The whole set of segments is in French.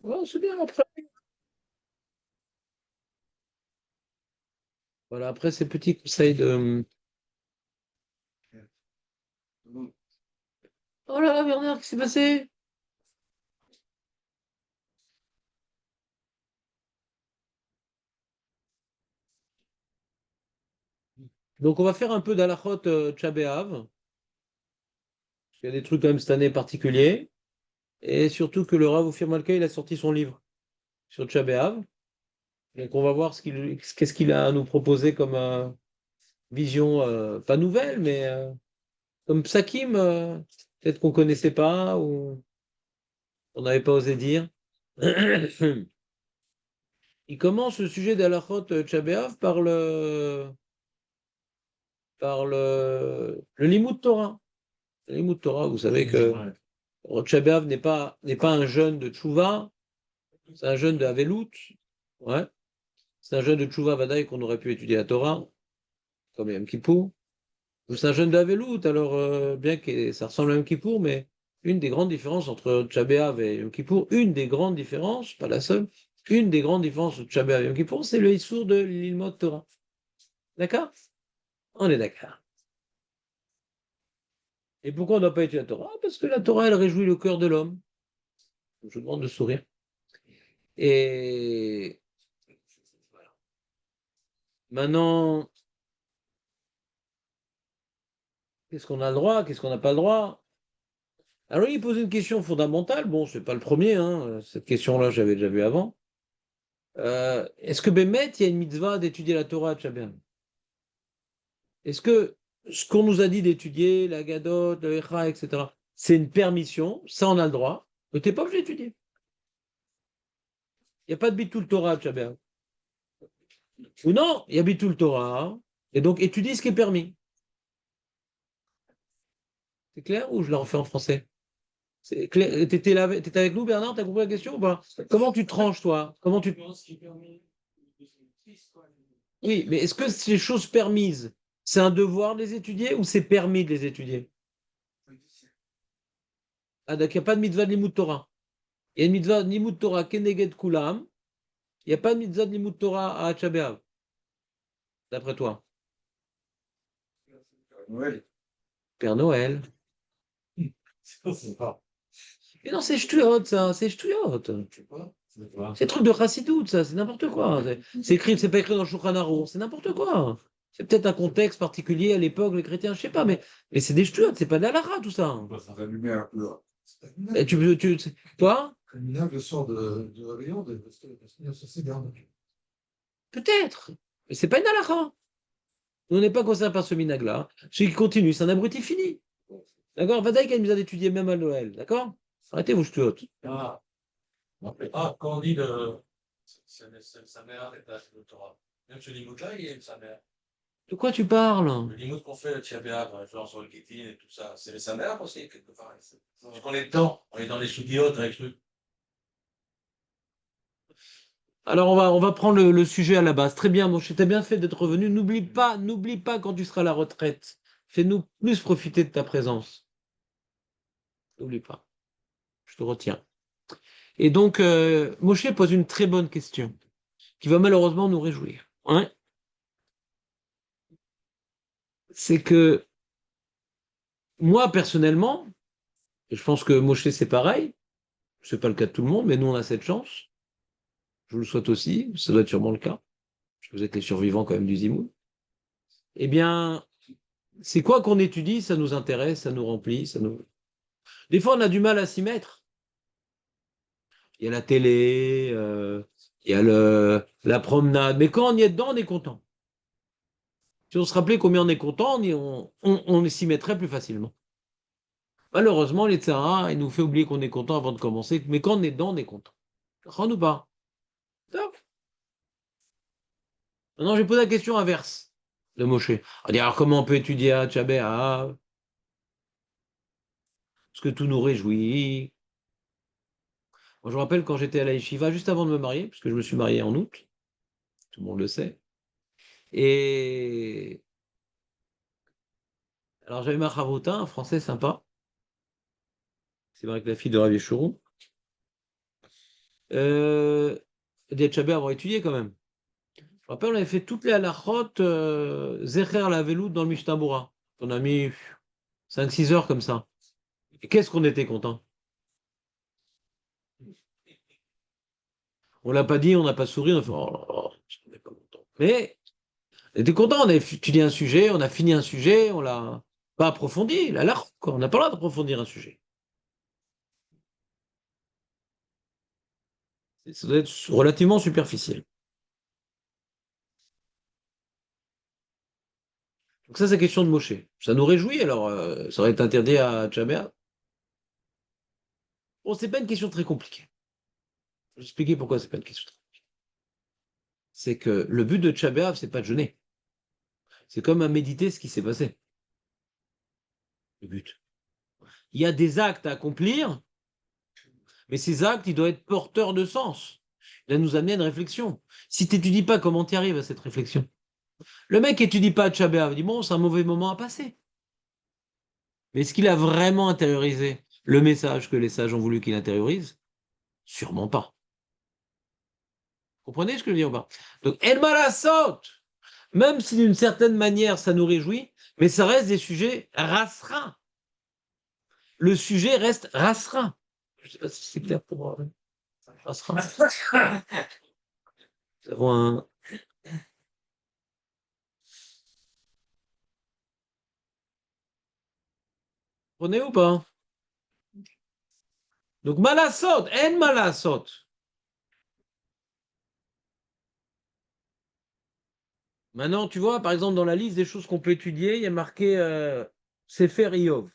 Ouais, c'est bien après. Voilà, après ces petits conseils de. Oh là là, Bernard, qu'est-ce qui s'est passé? Donc, on va faire un peu d'Alachot Tcha B'Av. Il y a des trucs quand même cette année particuliers. Et surtout que le Rav Ophir Malka, il a sorti son livre sur Tcha B'Av. Donc, on va voir qu'est-ce qu'il a à nous proposer comme vision, pas nouvelle, mais comme psakim, peut-être qu'on ne connaissait pas ou on n'avait pas osé dire. Il commence le sujet d'Alachot Tcha B'Av par le Limud Torah. Le Limud Torah, vous savez que Tcha B'Av n'est pas un jeûne de Tchouva, c'est un jeûne de Havelut. Ouais. C'est un jeûne de Tchouva Vadaï qu'on aurait pu étudier la Torah, comme Yom Kippour. C'est un jeûne de Havelut, alors bien que ça ressemble à Yom Kippour, mais une des grandes différences entre Tcha B'Av et Yom Kippour, une des grandes différences, pas la seule, une des grandes différences entre Tcha B'Av et Yom Kippour, c'est le Issour de l'Ilmod Torah. D'accord? On est d'accord. Et pourquoi on n'a pas étudié la Torah? Parce que la Torah, elle réjouit le cœur de l'homme. Je vous demande de sourire. Et voilà. Maintenant, qu'est-ce qu'on a le droit? Qu'est-ce qu'on n'a pas le droit? Alors, il pose une question fondamentale. Bon, c'est pas le premier, hein. Cette question-là, j'avais déjà vu avant. Est-ce que Bémet, il y a une mitzvah d'étudier la Torah à Tchabéan? Est-ce que ce qu'on nous a dit d'étudier, la Gadot, le Echa, etc., c'est une permission? Ça, on a le droit. Mais t'es pas obligé d'étudier. Il n'y a pas de Bitul Torah à Tchabéan. Ou non, il y a Bitul Torah. Hein. Et donc, étudie ce qui est permis. C'est clair ou je la refais en français? C'est clair. T'étais là, t'étais avec nous, Bernard? T'as compris la question ou pas? Comment tu tranches, toi? Oui, mais est-ce que ces choses permises, c'est un devoir de les étudier ou c'est permis de les étudier? Ah, donc il n'y a pas de mitzvah de limud Torah. Il y a une mitzvah de limud Torah keneged kulam. Il n'y a pas de mitzvah de limud Torah à Hatcha B'Av, d'après toi. Noël. Père Noël. Mais non, c'est ch'tuot, ça, c'est ch'tuot. C'est truc de chassidoute, ça, c'est n'importe quoi. C'est pas écrit dans le Shulchan Aruch, c'est n'importe quoi. C'est peut-être un contexte particulier à l'époque, les chrétiens, je sais pas, mais c'est des ch'tuot, c'est pas de la lara, tout ça. Ça va allumer un peu. Et toi? Le minable sort de réveillon de c'est bien. Peut-être. Mais c'est pas une halakha. Nous, on n'est pas concernés par ce minag-là. Celui qui continue, c'est un abruti fini. D'accord? Vadaï a besoin d'étudier même à Noël. D'accord? Arrêtez vos ch'tuot. Ah, ah, quand on dit sa mère est à le Torah. Même ce limoud-là, il aime sa mère. De quoi tu parles? Le limoud qu'on fait, le tchabéa, genre sur le kétine et tout ça, c'est sa mère aussi, quelque part. Parce qu'on est dedans, on est dans les soubiotes avec ce truc. Alors, on va prendre le sujet à la base. Très bien, mon cher, t'as bien fait d'être revenu. N'oublie pas quand tu seras à la retraite. Fais-nous plus profiter de ta présence. N'oublie pas. Je te retiens. Et donc, Moshe pose une très bonne question qui va malheureusement nous réjouir. Hein. C'est que moi, personnellement, et je pense que Moshe, c'est pareil, c'est pas le cas de tout le monde, mais nous, on a cette chance. Je vous le souhaite aussi, ça doit être sûrement le cas. Parce que vous êtes les survivants quand même du Zimoun. Eh bien, c'est quoi qu'on étudie, ça nous intéresse, ça nous remplit, ça nous. Des fois, on a du mal à s'y mettre. Il y a la télé, il y a la promenade, mais quand on y est dedans, on est content. Si on se rappelait combien on est content, on s'y mettrait plus facilement. Malheureusement, les Tsahara, il nous fait oublier qu'on est content avant de commencer, mais quand on est dedans, on est content. Rends ou pas? Top. Maintenant, j'ai posé la question inverse de Moshe. On dit alors comment on peut étudier à Tchabéa? Parce que tout nous réjouit. Moi, je me rappelle quand j'étais à la yeshiva, juste avant de me marier, puisque je me suis marié en août, tout le monde le sait. Et alors j'avais ma chavruta, un français sympa. C'est vrai que la fille de Rav Yeshurun. des Tchabé avoir étudié quand même. Je me rappelle, on avait fait toutes les halachot Zecher la Velout dans le Mishnah Berurah. On a mis 5-6 heures comme ça. Et qu'est-ce qu'on était content. On l'a pas dit, on n'a pas souri, on a fait oh là là, on n'est pas content. Mais on était content, on a étudié un sujet, on a fini un sujet, on l'a pas approfondi, la halachot, quoi. On n'a pas le droit d'approfondir un sujet. Ça doit être relativement superficiel. Donc ça, c'est question de Moshe. Ça nous réjouit, alors ça aurait été interdit à Tchabéa. Bon, c'est pas une question très compliquée. Je vais expliquer pourquoi c'est pas une question très compliquée. C'est que le but de Tchabéa, c'est pas de jeûner. C'est comme à méditer ce qui s'est passé. Le but. Il y a des actes à accomplir, mais ces actes, ils doivent être porteurs de sens. Il doivent nous amener à une réflexion. Si tu n'étudies pas comment tu arrives à cette réflexion, le mec étudie pas Tchabéa, il dit bon, c'est un mauvais moment à passer. Mais est-ce qu'il a vraiment intériorisé le message que les sages ont voulu qu'il intériorise? Sûrement pas. Comprenez ce que je veux dire ou pas? Donc, El Malasot, même si d'une certaine manière ça nous réjouit, mais ça reste des sujets rastreins. Le sujet reste rastreint. Je ne sais pas si c'est clair pour moi. Rastreint. Nous avons un. Vous comprenez ou pas? Donc, Malasot, En Malasot. Maintenant, tu vois, par exemple, dans la liste des choses qu'on peut étudier, il y a marqué Sefer Iov.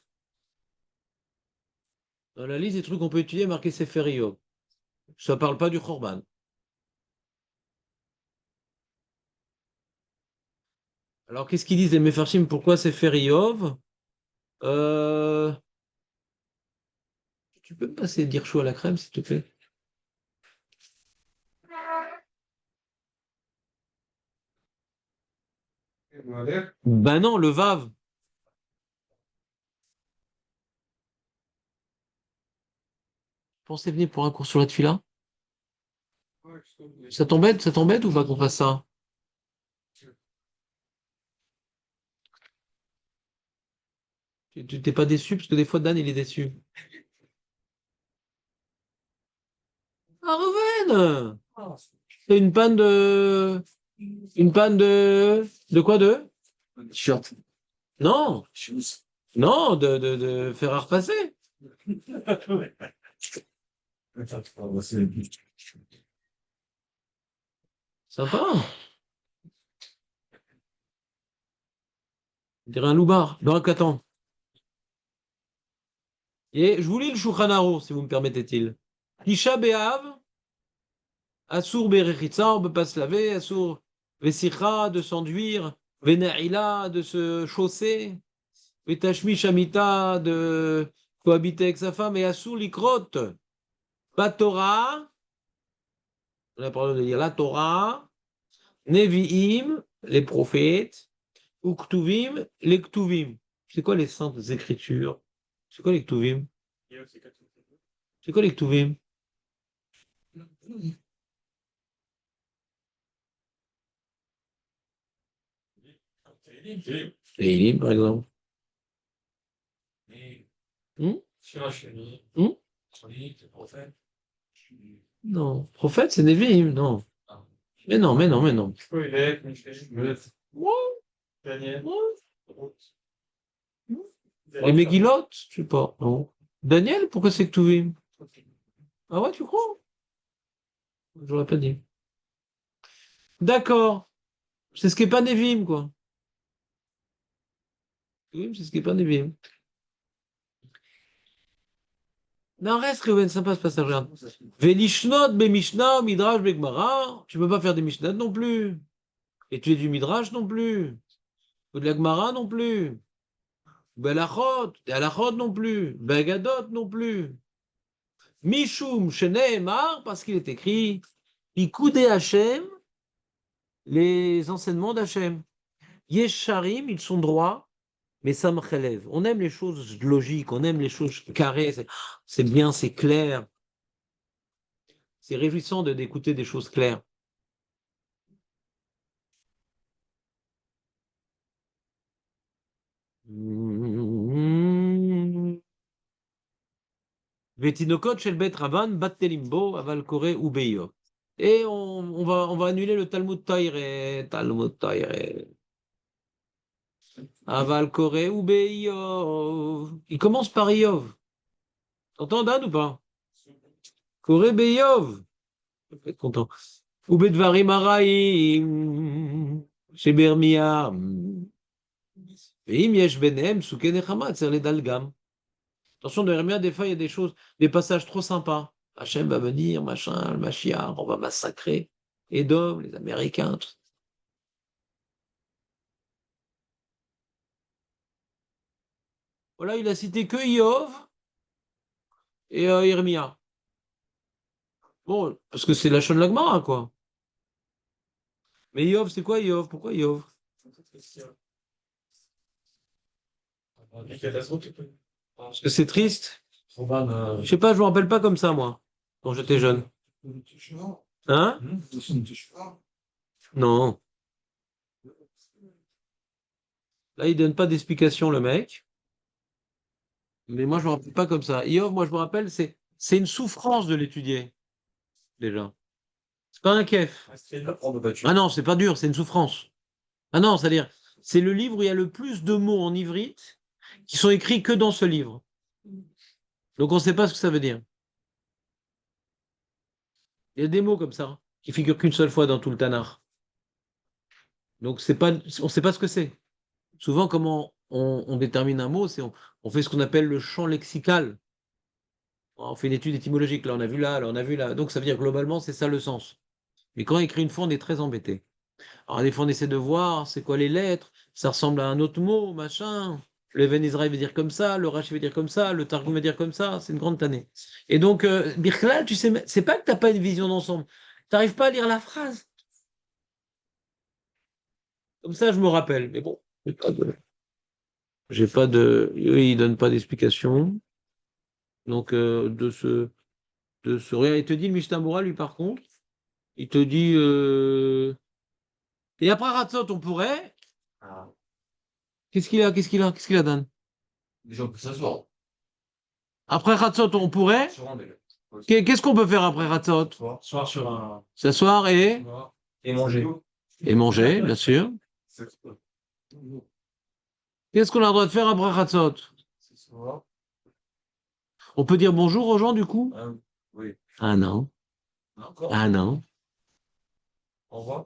Dans la liste des trucs qu'on peut étudier, il y a marqué Sefer Iov. Ça ne parle pas du Khorban. Alors, qu'est-ce qu'ils disent les Mefarshim? Pourquoi Sefer Iov? Euh... Tu peux me passer dire chaud à la crème, s'il te plaît? Ben non, le Vav. Je pensais venir pour un cours sur la tuila. Ça t'embête ou pas qu'on fasse ça? Tu t'es pas déçu parce que des fois Dan il est déçu. Ah Reven! C'est une panne de quoi de? T-shirt. Non, non, de fer à repasser. Sympa. On dirait un loupard. Donc attends. Et je vous lis le Shulchan Aruch, si vous me permettez-il. Tisha B'Av, Assour Berechitza, on ne peut pas se laver, Assour Vesicha, de s'enduire, Venaïla, de se chausser, Vetashmi Shamita, de cohabiter avec sa femme, et Assour Likrot, Batora, on a parlé de dire la Torah, Nevi'im, les prophètes, Uktuvim, les Ktuvim. C'est quoi les saintes écritures? C'est quoi les Ktuvim? C'est quoi les Ktuvim? Les Ilim, par exemple. Hmm? Hmm? Non. Prophète, c'est Nevi'im, non. Mais non, mais non, mais non. Les Megillot, je sais pas. Non. Daniel, pourquoi c'est Ktuvim? Ah ouais, tu crois? J'aurais pas dit. D'accord. C'est ce qui est pas Nevi'im, quoi. Ktuvim, c'est ce qui est pas Nevi'im. Non, reste, Reuven, sympa ce passage, regarde. Velishnot be Mishnah, Midrash be Gemara. Tu peux pas faire des Mishnah non plus. Et tu es du Midrash non plus. Ou de la Gemara non plus. Belachot, des Halachot non plus. Begadot non plus. Mishum Sheneemar, parce qu'il est écrit Ikoudé Hachem, les enseignements d'Hachem. Yesharim, ils sont droits, mais ça me relève. On aime les choses logiques, on aime les choses carrées. C'est bien, c'est clair. C'est réjouissant d'écouter des choses claires. Vetinokot shel bet Rabban battelimbo aval kore ubeyo. Et on va annuler le Talmud Taïre. Talmud Taïre. Aval kore ubeyo. Il commence par Iov. T'entends Dan ou pas? Kore beyov. Je peux être content. Ubedvarim araim. Chez Bermia. Veim yesh benem souke nechama tzer le dalgam. Attention, dans Hermia, des fois, il y a des choses, des passages trop sympas. Hachem va venir, machin, le Mashiach, on va massacrer Edom, les Américains. Tout. Voilà, il a cité que Iov et Hermia. Bon, parce que c'est la Shon Lagmara, quoi. Mais Iov, c'est quoi Iov? Pourquoi Iov? Parce que c'est triste. Je sais pas, je me rappelle pas comme ça, moi, quand j'étais jeune. Hein? Non. Là, il donne pas d'explication, le mec. Mais moi, je me rappelle pas comme ça. Iov, moi, je me rappelle, c'est une souffrance de l'étudier, déjà. C'est pas un kiff. Ah non, c'est pas dur, c'est une souffrance. Ah non, c'est-à-dire, c'est le livre où il y a le plus de mots en ivrite qui sont écrits que dans ce livre. Donc, on ne sait pas ce que ça veut dire. Il y a des mots comme ça qui figurent qu'une seule fois dans tout le Tanakh. Donc, c'est pas, on ne sait pas ce que c'est. Souvent, comment on détermine un mot, c'est on fait ce qu'on appelle le champ lexical. On fait une étude étymologique. Là, on a vu là, on a vu là. Donc, ça veut dire globalement, c'est ça le sens. Mais quand on écrit une fois, on est très embêté. Alors, des fois, on essaie de voir c'est quoi les lettres, ça ressemble à un autre mot, machin. Le Even Israël veut dire comme ça, le Rashi veut dire comme ça, le Targum veut dire comme ça, c'est une grande tannée. Et donc, Birklal, tu sais, c'est pas que tu n'as pas une vision d'ensemble, tu n'arrives pas à lire la phrase. Comme ça, je me rappelle. Mais bon, eux, ils donnent pas d'explication. Donc, rien. Il te dit, le Mishnah Moral, lui, par contre, il te dit. Et après Ratzot, on pourrait. Qu'est-ce qu'il a, Dan? Les gens peuvent s'asseoir. Après Ratzot, on pourrait. Qu'est-ce qu'on peut faire après Ratzot? Soir sur un. S'asseoir Et manger. et manger, bien sûr. Qu'est-ce qu'on a le droit de faire après Ratzot? On peut dire bonjour aux gens, du coup? Oui. Ah non. Encore. Ah non. Au revoir.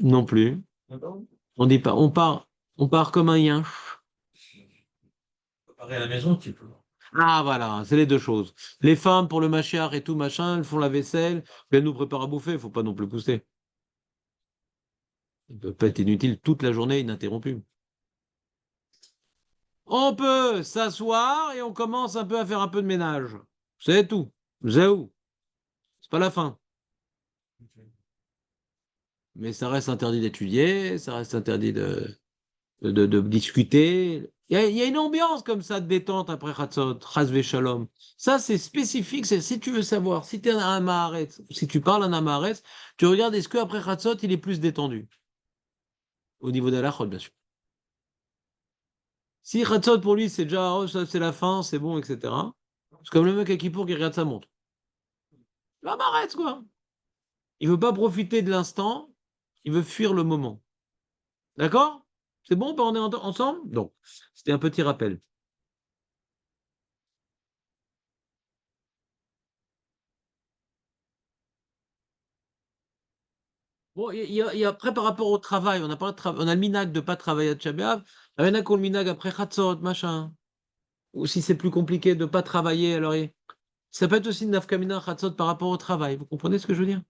Non plus. On dit pas. On part comme un yin. Préparer à la maison, tu peux. Ah voilà, c'est les deux choses. Les femmes pour le machar et tout machin, elles font la vaisselle, puis elles nous préparent à bouffer, il faut pas non plus pousser. Il ne peut pas être inutile toute la journée ininterrompue. On peut s'asseoir et on commence un peu à faire un peu de ménage. C'est tout. Zéou. C'est pas la fin. Mais ça reste interdit d'étudier, ça reste interdit de discuter. Il y a une ambiance comme ça de détente après Chatzot, Chazvé Shalom. Ça, c'est spécifique. Si tu veux savoir, si tu es un Maharetz, si tu parles un Amaharetz, tu regardes est-ce qu'après Chatzot, il est plus détendu. Au niveau de la bien sûr. Si Chatzot, pour lui, c'est déjà, oh, ça, c'est la fin, c'est bon, etc. C'est comme le mec à Kippour qui regarde sa montre. L'Amaharetz, quoi. Il veut pas profiter de l'instant, il veut fuir le moment. D'accord? C'est bon, on est ensemble? Donc, c'était un petit rappel. Bon, après, par rapport au travail, on a, pas on a le minag de ne pas travailler à Tchabéav. Il y en a qui ont le minag après Khatzot, machin. Ou si c'est plus compliqué de ne pas travailler, alors ça peut être aussi une nafkamina Khatzot par rapport au travail. Vous comprenez ce que je veux dire?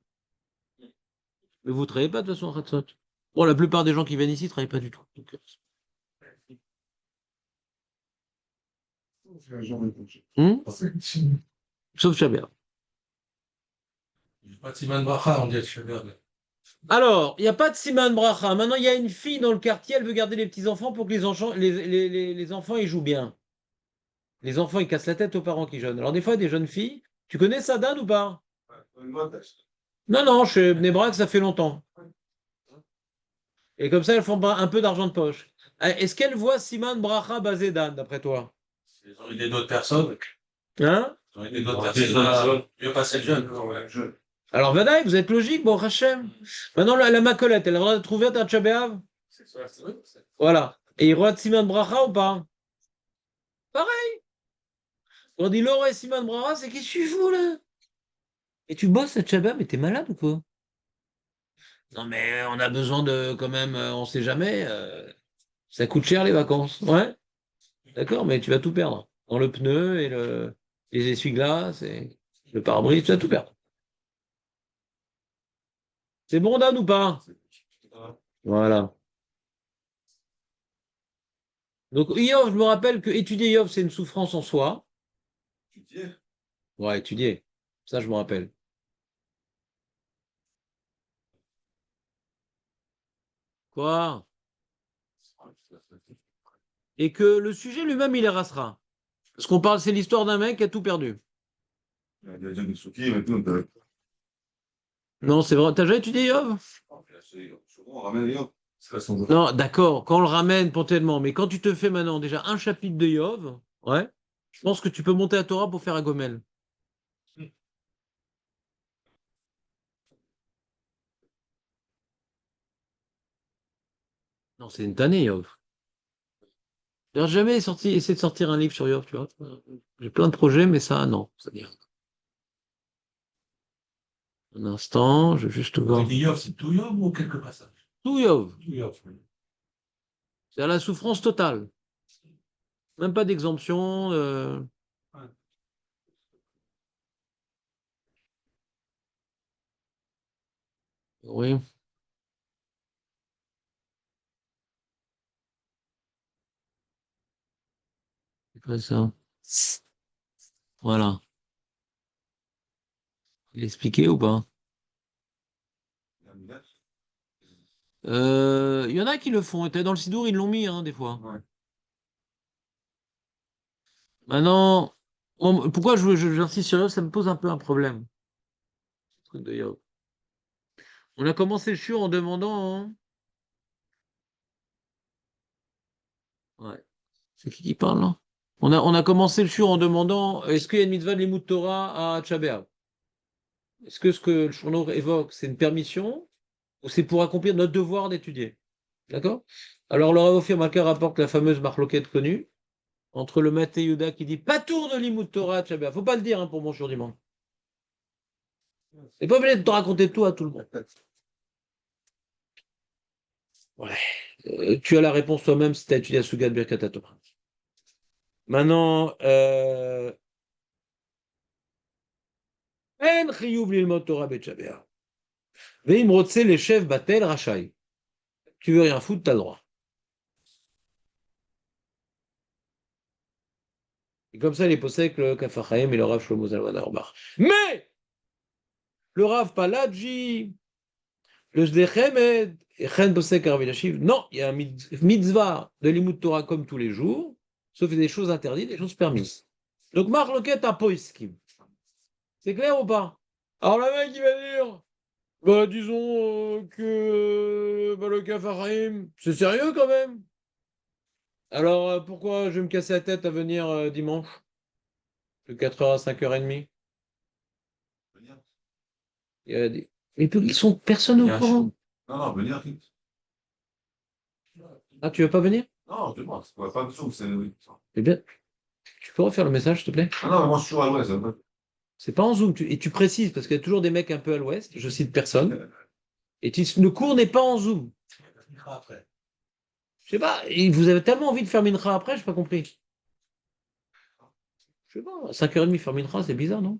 Mais vous ne travaillez pas de toute façon à Khatzot. Bon, la plupart des gens qui viennent ici ne travaillent pas du tout. Donc, sauf Tchabéav. Pas de Siman Bracha, on dit à Shabbat. Alors, il n'y a pas de Siman Bracha. Maintenant, il y a une fille dans le quartier, elle veut garder les petits-enfants pour que les enfants ils jouent bien. Les enfants, ils cassent la tête aux parents qui jeûnent. Alors, des fois, des jeunes filles, Tu connais Sadan ou pas? Moi, Non, non, chez Bnei Brak, ça fait longtemps. Et comme ça, elles font un peu d'argent de poche. Est-ce qu'elles voient Siman Bracha Bazedan, d'après toi? Ils ont aidé d'autres personnes. Hein? Ils ont aidé d'autres personnes à mieux passer le jeûne. Alors, Vadaï, vous êtes logique, bon, Hachem. Maintenant, la Macolette, elle a le droit de trouver un Tchabéav? C'est ça, c'est vrai. Voilà. Et il voit Siman Bracha ou pas? Pareil. On dit Laura et Siman Bracha, c'est qu'est-ce que tu fous, là? Et tu bosses à Tchabéav, mais t'es malade ou quoi? Non, mais on a besoin de, quand même, on sait jamais. Ça coûte cher les vacances. Ouais, d'accord, mais tu vas tout perdre. Dans le pneu et les essuie-glaces et le pare-brise, tu vas tout perdre. C'est bon, Dan, ou pas? Voilà. Donc, Yov, je me rappelle que étudier Yov, c'est une souffrance en soi. Ouais, étudier. Ça, je me rappelle. Quoi? Et que le sujet lui-même, il érasera. Parce qu'on parle, c'est l'histoire d'un mec qui a tout perdu. il y a déjà des soucis, maintenant, Non, c'est vrai. T'as déjà étudié Yov? souvent, on ramène les autres. C'est façon. Non, d'accord, quand on le ramène ponctuellement, mais quand tu te fais maintenant déjà un chapitre de Yov, ouais, je pense que tu peux monter à Torah pour faire à Gomel. Non, c'est une tannée, Yov. J'ai jamais essayé de sortir un livre sur Yov, tu vois. J'ai plein de projets, mais ça, non. C'est-à-dire, un instant, je vais juste voir. Yov, c'est tout Yov ou quelques passages? Tout Yov, Tout Yov, oui. c'est à la souffrance totale. Même pas d'exemption. Ouais. Oui, c'est pas ça. Voilà. Il expliqué ou pas? Il y en a qui le font. Dans le Sidour, ils l'ont mis, hein, des fois. Ouais. Maintenant, pourquoi j'insiste sur Yov, ça me pose un peu un problème. Ce truc de Yov. On a commencé le shiur en demandant, hein. Ouais. C'est qui parle là? On a commencé le shiur en demandant est-ce qu'il y a une mitzvah de Limud Torah à Tchabéa? Est-ce que ce que le journaux évoque, c'est une permission ou c'est pour accomplir notre devoir d'étudier? D'accord? Alors, le Rav Ophir Malka rapporte la fameuse marloquette connue entre le Maté Yuda qui dit pas tour de Limud Torah à Tchabéa. Faut pas le dire, hein, pour mon shiur dimanche. C'est pas obligé de te raconter tout à tout le monde. Ouais. Tu as la réponse toi-même si tu as étudié à Sugat Birkat Torah. Maintenant, En chiyuv lilmod Torah betchabéa. Veim rotse les chefs batel rachai. Tu veux rien foutre, t'as le droit. Et comme ça, il est possède le Kafachaim et le Rav Shlomo Zalman Auerbach. Mais le Rav Paladji, le Sdechemed, et Chen Posek Arvilashiv, non, il y a un mitzvah de l'Imout Torah comme tous les jours, sauf des choses interdites, des choses permises. Donc, Marc Loquet a Poiskim. C'est clair ou pas? Alors, le mec, il va dire. Bah, disons que bah, le Kafarim, c'est sérieux quand même. Alors, pourquoi je vais me casser la tête à venir dimanche, de 4h à 5h30? Il y a des... Mais ils sont personne au courant. Non, non, venir vite. Ah, tu veux pas venir? Non, je pense. On va pas me souffler, c'est oui. Eh bien, tu peux refaire le message, s'il te plaît? Ah non, mais moi, je suis toujours à l'ouest. Hein. C'est pas en Zoom. Et tu précises, parce qu'il y a toujours des mecs un peu à l'ouest, je cite personne. Et le cours n'est pas en Zoom. Après. Je sais pas, et vous avez tellement envie de faire Mincha après, j'ai pas compris. Je sais pas, à 5h30 faire Mincha, c'est bizarre, non?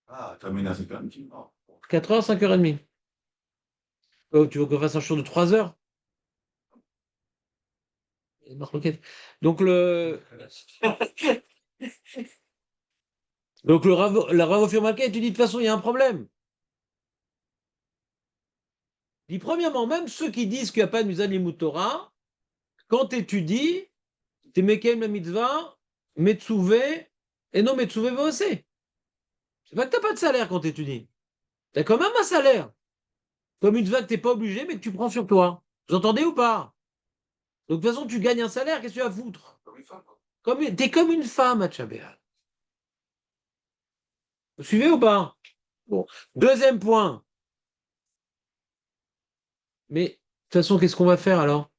Ah, terminé à 5h. 4h, 5h30. Oh, tu veux qu'on fasse un show de 3 heures? Donc la Rav Ophir Malka, tu dis de toute façon, il y a un problème. Il dit premièrement, même ceux qui disent qu'il n'y a pas de Mizan Limut Torah, quand tu étudies, tu es Mekem la mitzvah, Metsuvé, Et non, mais tu aussi. C'est pas que tu n'as pas de salaire quand tu étudies. Tu as quand même un salaire. Comme une vague, tu n'es pas obligé, mais que tu prends sur toi. Vous entendez ou pas? Donc, de toute façon, tu gagnes un salaire, qu'est-ce que tu vas foutre? Comme une femme, quoi. T'es comme une femme à Tchabéa. Vous suivez ou pas? Bon. Deuxième point. Mais, de toute façon, qu'est-ce qu'on va faire alors?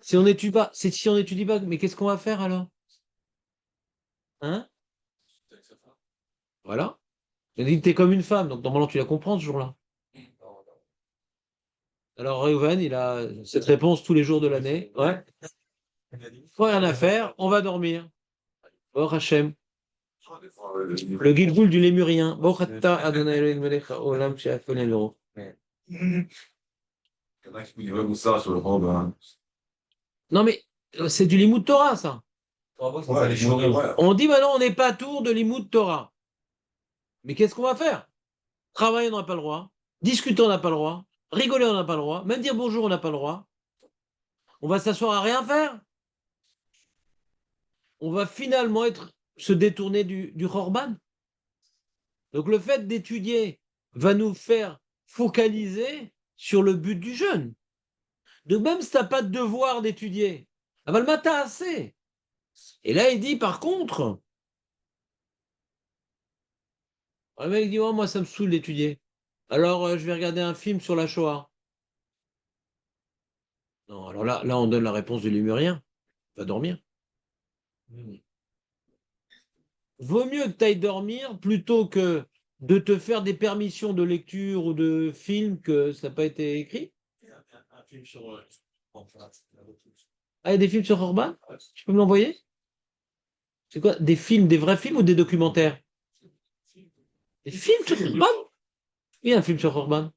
Si on n'étudie pas, si on n'étudie pas, mais qu'est-ce qu'on va faire alors? Hein? Voilà. Il a dit que t'es comme une femme, donc normalement tu la comprends ce jour-là. Alors Reuven, il a cette réponse tous les jours de l'année. Ouais. Pas rien à faire, on va dormir. Oh Hachem. Ah, des fois, Le Gilgoul du Lémurien. Bochata Adonai Elohim melech haolam she'afel elro. il y en a qui me disent ça sur le rang, ben. Non mais c'est du Limoud Torah ça. Ouais, les choses, ouais. On dit maintenant on n'est pas tour de Limoud Torah. Mais qu'est-ce qu'on va faire? Travailler on n'a pas le droit. Discuter on n'a pas le droit. Rigoler on n'a pas le droit. Même dire bonjour on n'a pas le droit. On va s'asseoir à rien faire. On va finalement se détourner du Khorban. Donc le fait d'étudier va nous faire focaliser sur le but du jeûne. Donc même si tu n'as pas de devoir d'étudier, le matin assez. Et là il dit par contre, le mec dit oh, moi ça me saoule d'étudier. Alors je vais regarder un film sur la Shoah. Non, alors là on donne la réponse du Lémurien. Va dormir. Vaut mieux que tu ailles dormir plutôt que de te faire des permissions de lecture ou de film que ça n'a pas été écrit. Un film sur. Ah, il y a des films sur Orban? Tu peux me l'envoyer? C'est quoi? Des films, des vrais films ou des documentaires? Des films sur Orban? Il y a un film sur Orban.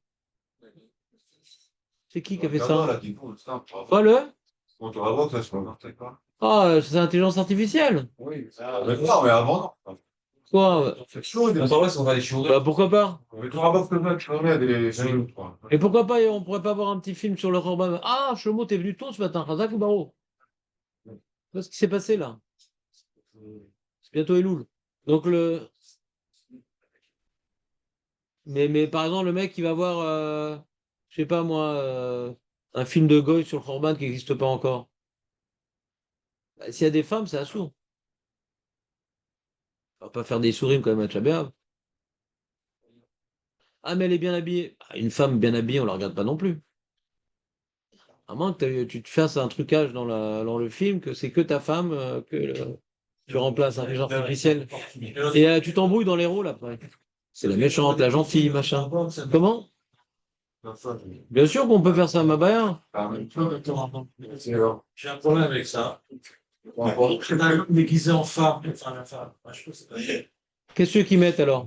C'est qui a fait Regarde-moi, ça? là, qui font ça. Quoi le? On te raconte, ça, je peux n'importe quoi. Ah, c'est l'intelligence artificielle. Oui, ça. Non, mais avant, non. Quoi? C'est chaud, des Attends, on va aller chier. Bah, pourquoi pas? Mais tu racontes que ça, tu connais des films, quoi. Et pourquoi pas, on pourrait pas avoir un petit film sur le Orban? Ah, Chomo, t'es venu tôt ce matin, Razak ou Baro? Qu'est-ce qui s'est passé là? C'est bientôt Elul. Donc mais par exemple, le mec qui va voir, je sais pas moi, un film de Goy sur le Khorban qui n'existe pas encore. Bah, s'il y a des femmes, c'est assourd. On va pas faire des sourires quand même à Tchabéab. Ah, mais elle est bien habillée. Ah, une femme bien habillée, on la regarde pas non plus. À moins que tu te fasses un trucage dans le film, que c'est que ta femme, tu remplaces un genre artificiel. Et tu t'embrouilles dans les rôles après. C'est la méchante, la gentille, machin. Comment? Bien sûr qu'on peut faire ça, ma baïa. J'ai un problème avec ça. Déguisé en femme. Qu'est-ce qu'ils mettent alors?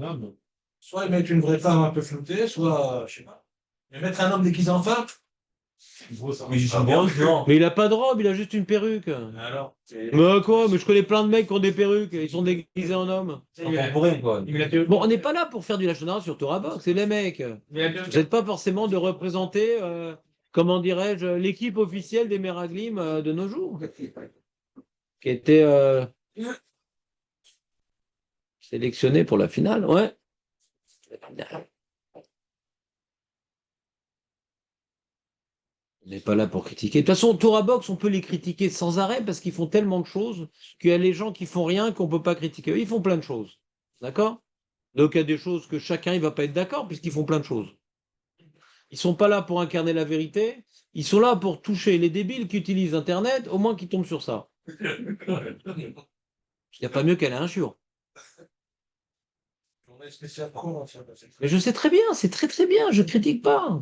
Soit ils mettent une vraie femme un peu floutée, soit, je sais pas. Mais mettre un homme déguisé en femme? Mais j'y suis bien, Non. Mais il a pas de robe, il a juste une perruque. Alors? Mais quoi? Mais je connais plein de mecs qui ont des perruques, ils sont déguisés en hommes. Bon, on n'est pas là pour faire du lachonara sur Torah Box, c'est les mecs. Vous n'êtes pas forcément de représenter, comment dirais-je, l'équipe officielle des Meraglim de nos jours, qui était sélectionnée pour la finale, ouais. On n'est pas là pour critiquer. De toute façon, Torah Box, on peut les critiquer sans arrêt parce qu'ils font tellement de choses qu'il y a les gens qui font rien qu'on ne peut pas critiquer. Eux, ils font plein de choses. D'accord? Donc il y a des choses que chacun ne va pas être d'accord puisqu'ils font plein de choses. Ils ne sont pas là pour incarner la vérité, ils sont là pour toucher les débiles qui utilisent Internet, au moins qu'ils tombent sur ça. Il n'y a pas mieux qu'elle a un jour. Mais je sais très bien, c'est très très bien, je ne critique pas.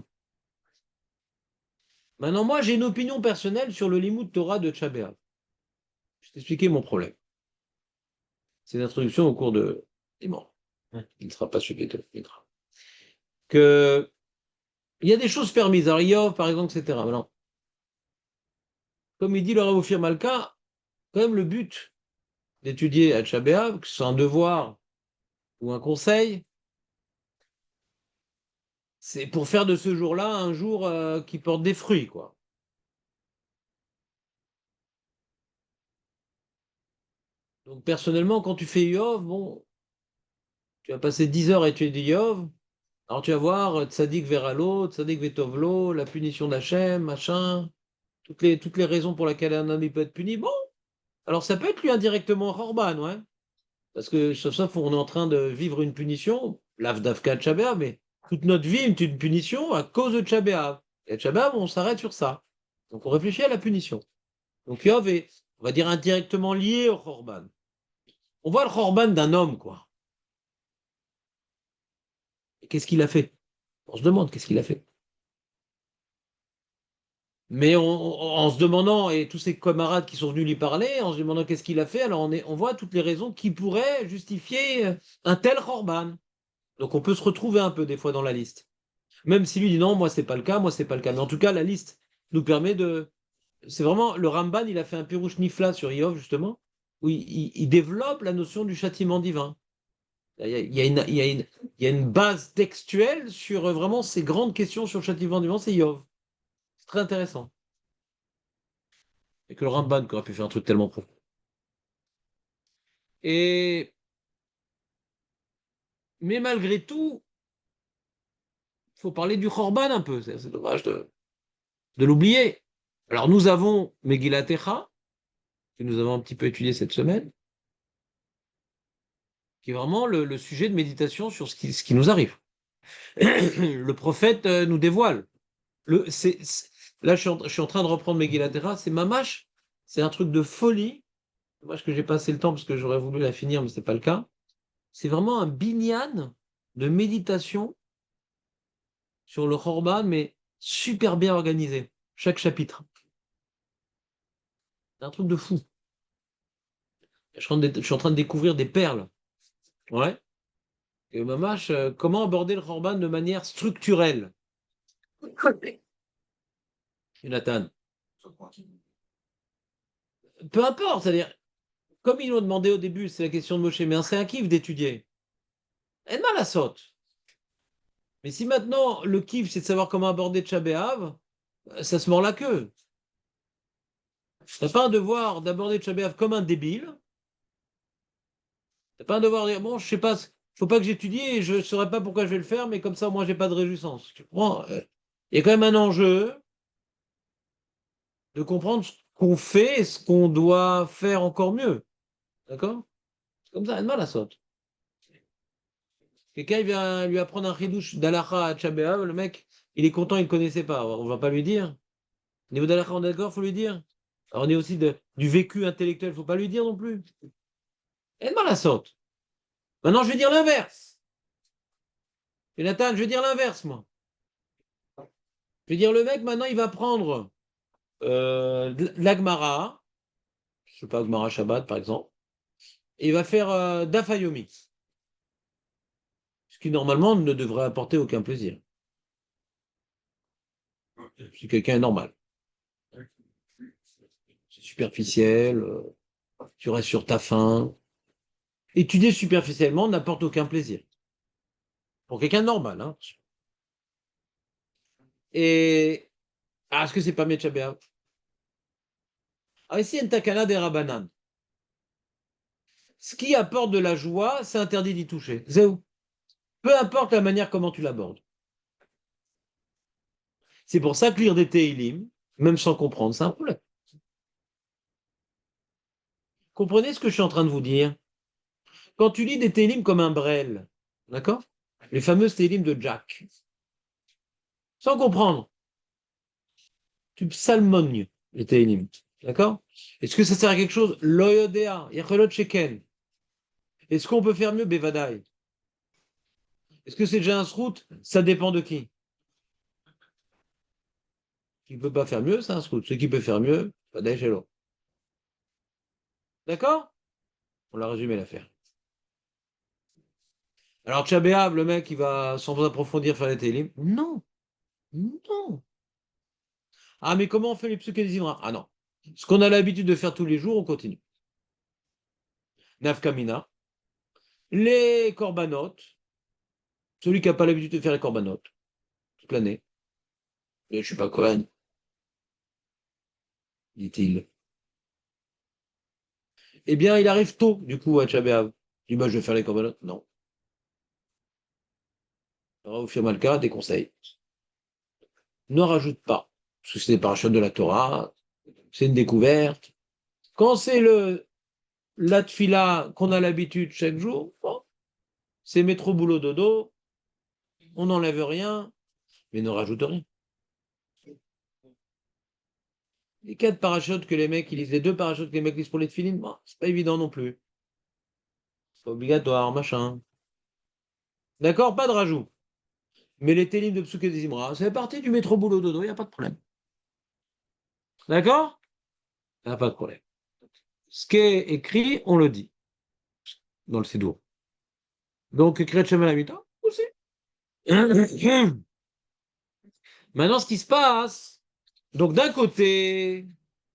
Maintenant, moi, j'ai une opinion personnelle sur le Limoud Torah de Tchabéa. Je vais t'expliquer mon problème. C'est l'introduction au cours de... Et bon, il ne sera pas suivi de que il y a des choses permises. Alors, Yov, par exemple, etc. Mais non. Comme il dit le Rav Ophir Malka, quand même le but d'étudier à Tchabéa, que ce soit un devoir ou un conseil, c'est pour faire de ce jour-là un jour qui porte des fruits, quoi. Donc personnellement, quand tu fais Yov, bon, tu vas passer 10 heures à étudier Yov. Alors tu vas voir Tzadik Veralo, Tzadik Vetovlo, la punition d'Hachem, machin, toutes les raisons pour lesquelles un homme il peut être puni. Bon, alors ça peut être lui indirectement Horban, ouais. Parce que sauf on est en train de vivre une punition, l'Avdavka de Tchabéa, mais toute notre vie est une punition à cause de Tchabéa. Et Tchabéa, on s'arrête sur ça. Donc on réfléchit à la punition. Donc Yov est, on va dire, indirectement lié au Horban. On voit le Horban d'un homme, quoi. Et qu'est-ce qu'il a fait? On se demande qu'est-ce qu'il a fait. Mais en se demandant, et tous ses camarades qui sont venus lui parler, en se demandant qu'est-ce qu'il a fait, alors on voit toutes les raisons qui pourraient justifier un tel Horban. Donc on peut se retrouver un peu des fois dans la liste. Même si lui dit non, moi c'est pas le cas, moi c'est pas le cas. Mais en tout cas, la liste nous permet de. C'est vraiment le Ramban, il a fait un pirouche nifla sur Iov justement, où il développe la notion du châtiment divin. Il y a une base textuelle sur vraiment ces grandes questions sur le châtiment divin, c'est Iov. C'est très intéressant. Et que le Ramban qui aurait pu faire un truc tellement profond. Et mais malgré tout, il faut parler du Khorban un peu. C'est dommage de l'oublier. Alors nous avons Megillat Echa, que nous avons un petit peu étudié cette semaine, qui est vraiment le sujet de méditation sur ce qui nous arrive. Le prophète nous dévoile. Là, je suis en train de reprendre Megillat Echa, c'est mamash, c'est un truc de folie. Dommage que j'ai passé le temps parce que j'aurais voulu la finir, mais ce n'est pas le cas. C'est vraiment un binyan de méditation sur le Khorban, mais super bien organisé, chaque chapitre. C'est un truc de fou. Je suis en train de découvrir des perles. Ouais. Et mamash, comment aborder le Khorban de manière structurelle? Jonathan. Peu importe, c'est-à-dire, comme ils l'ont demandé au début, c'est la question de Moshe, mais c'est un kiff d'étudier. Elle mal la saute. Mais si maintenant le kiff c'est de savoir comment aborder Tcha B'Av, ça se mord la queue. T'as pas un devoir d'aborder Tcha B'Av comme un débile. T'as pas un devoir de dire, bon, je sais pas, faut pas que j'étudie et je saurais pas pourquoi je vais le faire, mais comme ça, moi, j'ai pas de réjouissance. Tu comprends? Il y a quand même un enjeu de comprendre ce qu'on fait et ce qu'on doit faire encore mieux. D'accord? C'est comme ça, elle mal la saute. Quelqu'un il vient lui apprendre un ridouche d'Alaha à Tcha B'Av, le mec, il est content, il ne connaissait pas. On va pas lui dire. Au niveau d'Alaha, on est d'accord, faut lui dire. Alors, on est aussi du vécu intellectuel, faut pas lui dire non plus. Elle mal la saute. Maintenant, je vais dire l'inverse. Et Nathan, je vais dire l'inverse, moi. Je vais dire, le mec, maintenant, il va prendre l'Agmara, je sais pas, Agmara Shabbat, par exemple, et il va faire Dafayomi, ce qui, normalement, ne devrait apporter aucun plaisir. Si quelqu'un est normal. C'est superficiel, tu restes sur ta faim. Étudier superficiellement n'apporte aucun plaisir. Pour quelqu'un de normal, hein. Et, est-ce que c'est pas Metchabéa? Ah, ici, il y a une takana des Rabbanan. Ce qui apporte de la joie, c'est interdit d'y toucher. Zéou. Peu importe la manière comment tu l'abordes. C'est pour ça que lire des Teilim, même sans comprendre, c'est un problème. Comprenez ce que je suis en train de vous dire? Quand tu lis des Teilim comme un Brel, d'accord? Les fameuses Teilim de Jack, sans comprendre, tu psalmonies les Teilim, d'accord? Est-ce que ça sert à quelque chose? Loyodea, Yacholot Sheken. Est-ce qu'on peut faire mieux? Bevadaï. Est-ce que c'est déjà un srout? Ça dépend de qui. Qui ne peut pas faire mieux, c'est un srout. Ce qui peut faire mieux, Badaï Shelo. D'accord? On l'a résumé l'affaire. Alors, Tchabéab, le mec, il va sans approfondir faire les Teilim. Non, non. Ah, mais comment on fait les psuké des Ivra? Ah non. Ce qu'on a l'habitude de faire tous les jours, on continue. Nafkamina. Les corbanotes. Celui qui n'a pas l'habitude de faire les corbanotes toute l'année. Et je ne suis pas Cohen, dit-il. eh bien, il arrive tôt, du coup, à Tcha B'Av. Il dit, bah, je vais faire les corbanotes. Non. Alors, au Fir Malka, des conseils. Ne rajoute pas. Parce que c'est des parachutes de la Torah, c'est une découverte. Quand c'est la tfila qu'on a l'habitude chaque jour, bon, c'est métro boulot dodo, on n'enlève rien, mais ne rajoute rien. Les 4 parachutes que les mecs ils lisent, les 2 parachutes que les mecs lisent pour les tefilines, bon, c'est pas évident non plus. C'est pas obligatoire, machin. D'accord, pas de rajout. Mais les télim de Psuké des Imra, c'est parti du métro boulot dodo, il n'y a pas de problème. D'accord? Il n'y a pas de problème. Ce qui est écrit, on le dit dans le Sidour. Donc, Kriyat Shema Lamita, aussi. Maintenant, ce qui se passe, donc d'un côté,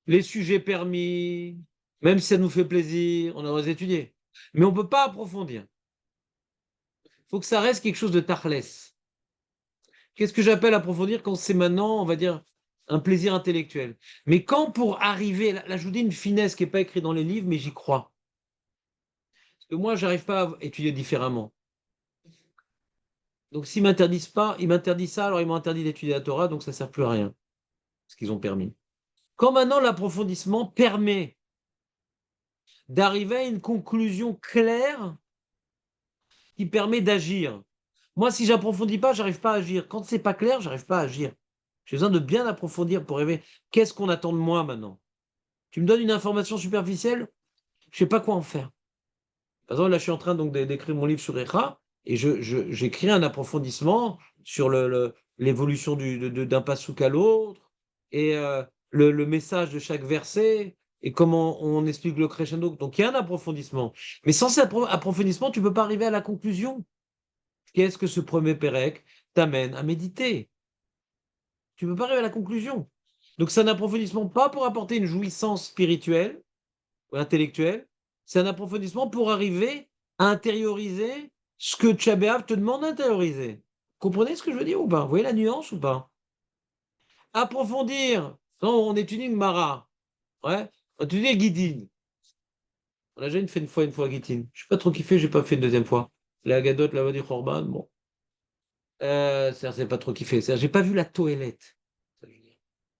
les sujets permis, même si ça nous fait plaisir, on a les étudier. Mais on ne peut pas approfondir. Il faut que ça reste quelque chose de tachlès. Qu'est-ce que j'appelle approfondir quand c'est maintenant, on va dire, un plaisir intellectuel. Mais quand pour arriver, là je vous dis une finesse qui n'est pas écrite dans les livres, mais j'y crois. Parce que moi, j'arrive pas à étudier différemment. Donc s'ils m'interdisent pas, ils m'interdisent ça, alors ils m'ont interdit d'étudier la Torah, donc ça ne sert plus à rien, ce qu'ils ont permis. Quand maintenant l'approfondissement permet d'arriver à une conclusion claire qui permet d'agir. Moi, si j'approfondis pas, j'arrive pas à agir. Quand c'est pas clair, j'arrive pas à agir. J'ai besoin de bien approfondir pour rêver. Qu'est-ce qu'on attend de moi maintenant? Tu me donnes une information superficielle, je sais pas quoi en faire. Par exemple, là, je suis en train donc d'écrire mon livre sur Echa et j'écris un approfondissement sur l'évolution d'un passouk à l'autre et le message de chaque verset et comment on explique le crescendo. Donc, il y a un approfondissement. Mais sans cet approfondissement, tu ne peux pas arriver à la conclusion. Qu'est-ce que ce premier Pérec t'amène à méditer? Tu ne peux pas arriver à la conclusion. Donc, c'est un approfondissement pas pour apporter une jouissance spirituelle ou intellectuelle, c'est un approfondissement pour arriver à intérioriser ce que Tchabéav te demande d'intérioriser. Comprenez ce que je veux dire ou pas? Vous voyez la nuance ou pas? Approfondir. Non, on étudie une Mara. Ouais. On étudie Guidine. On a déjà fait une fois Guidine. Je n'ai pas trop kiffé, j'ai pas fait une deuxième fois. La Gadot, la Wadi Khorban, bon. C'est pas trop kiffé. J'ai pas vu la toilette. Ça, je veux dire.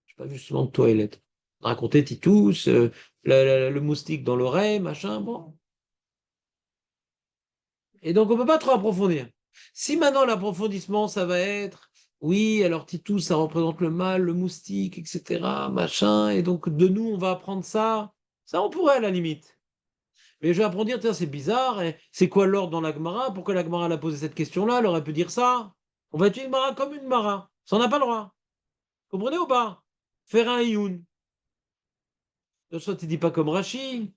J'ai pas vu justement de toilette. Raconter Titus, le moustique dans l'oreille, machin, bon. Et donc, on ne peut pas trop approfondir. Si maintenant l'approfondissement, ça va être, oui, alors Titus, ça représente le mal, le moustique, etc., machin, et donc de nous, on va apprendre ça, ça, on pourrait à la limite. Mais je vais apprendre à dire, tiens, c'est bizarre, et c'est quoi l'ordre dans la Gemara? Pourquoi la Gemara a posé cette question-là? Elle aurait pu dire ça. On va étudier une Gemara comme une Gemara. Ça, on n'a pas le droit. Comprenez ou pas? Faire un Iyun. Soit tu dis pas comme Rashi.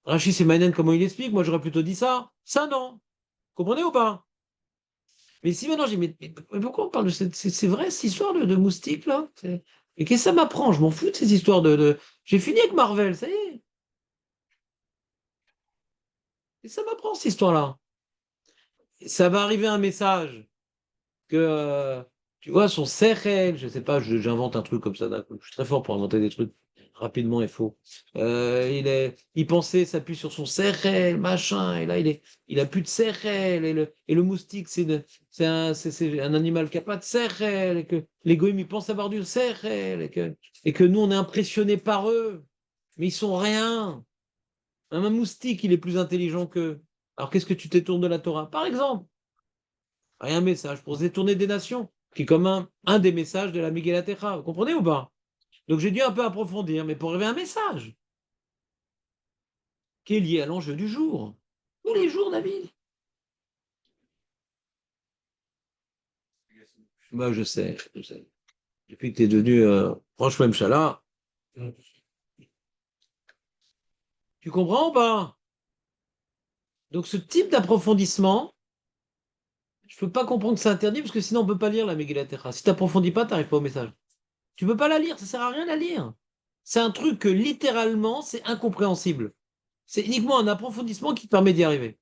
Rashi, c'est Manen, comment il explique. Moi, j'aurais plutôt dit ça. Ça, non. Comprenez ou pas? Mais si maintenant j'ai mais pourquoi on parle de cette. C'est vrai cette histoire de moustique là? Et qu'est-ce que ça m'apprend? Je m'en fous de ces histoires J'ai fini avec Marvel, ça y est. Et ça m'apprend cette histoire-là. Ça va arriver un message que tu vois, son sérel, je sais pas, j'invente un truc comme ça d'un coup. Je suis très fort pour inventer des trucs rapidement et faux. Il pensait s'appuie sur son sérel, machin, et là il a plus de sérel, et le moustique c'est un animal qui a pas de sérel, et que les goïms ils pensent avoir du sérel, et que nous on est impressionnés par eux, mais ils sont rien. Un moustique il est plus intelligent qu'eux. Alors qu'est-ce que tu détournes de la Torah? Par exemple. Un message pour se détourner des nations, qui est comme un des messages de la Miguel Ateja. Vous comprenez ou pas? Donc j'ai dû un peu approfondir, mais pour arriver à un message qui est lié à l'enjeu du jour. Tous les jours, David. Moi, je sais, je sais. Depuis que tu es devenu franchement Mchala, tu comprends ou pas? Donc ce type d'approfondissement, je ne peux pas comprendre que c'est interdit, parce que sinon on ne peut pas lire la Miguel Ateja. Si tu n'approfondis pas, tu n'arrives pas au message. Tu ne peux pas la lire, ça ne sert à rien de la lire. C'est un truc que littéralement, c'est incompréhensible. C'est uniquement un approfondissement qui te permet d'y arriver.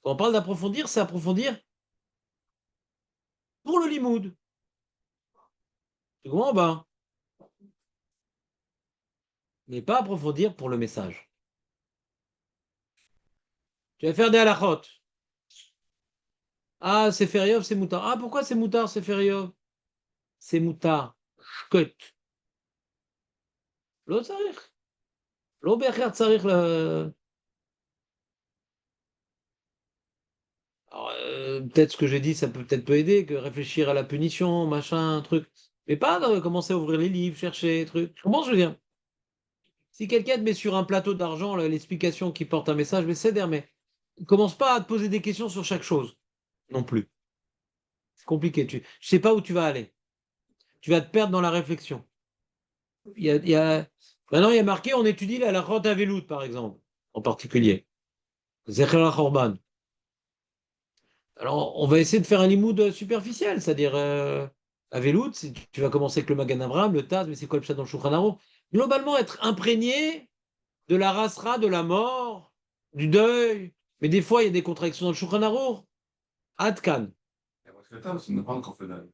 Quand on parle d'approfondir, c'est approfondir pour le limoud. Tu comprends? Ben, mais pas approfondir pour le message. Tu vas faire des halachot. Ah, c'est fériov, c'est moutard. Ah, pourquoi c'est moutard, c'est fériov? C'est moutard. Shkot. לא צריך. לא בהכרח צריך Alors, peut-être ce que j'ai dit, ça peut peut-être aider, que réfléchir à la punition, machin, truc. Mais pas commencer à ouvrir les livres, chercher, truc. Comment je veux dire? Si quelqu'un te met sur un plateau d'argent l'explication qui porte un message, mais c'est mais commence pas à te poser des questions sur chaque chose non plus. C'est compliqué. Je sais pas où tu vas aller. Tu vas te perdre dans la réflexion. Maintenant, il y a marqué, on étudie la halachot avelout, par exemple, en particulier. Zecher Chorban. Alors, on va essayer de faire un limoud superficiel, c'est-à-dire avelout, tu vas commencer avec le Magan Avraham, le Taz, mais c'est quoi le pshat dans le Shulchan Aruch? Globalement, être imprégné de la rasra, de la mort, du deuil. Mais des fois, il y a des contradictions dans le Shulchan Aruch. Adkan. Ça n'a pas encore fait d'aller.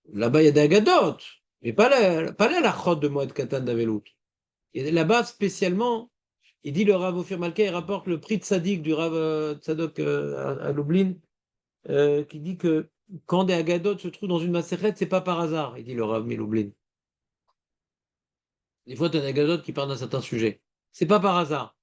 Là-bas, il y a des Agadot, mais pas la halachot de Moed Katan d'Avelout. Et là-bas, spécialement, il dit le Rav Ophir Malka, il rapporte le prix de Tzadik du Rav Tzadok à Lublin, qui dit que quand des Agadot se trouvent dans une Masechet, c'est pas par hasard, il dit le Rav Lublin. Des fois, tu as des Agadot qui parlent d'un certain sujet. C'est pas par hasard.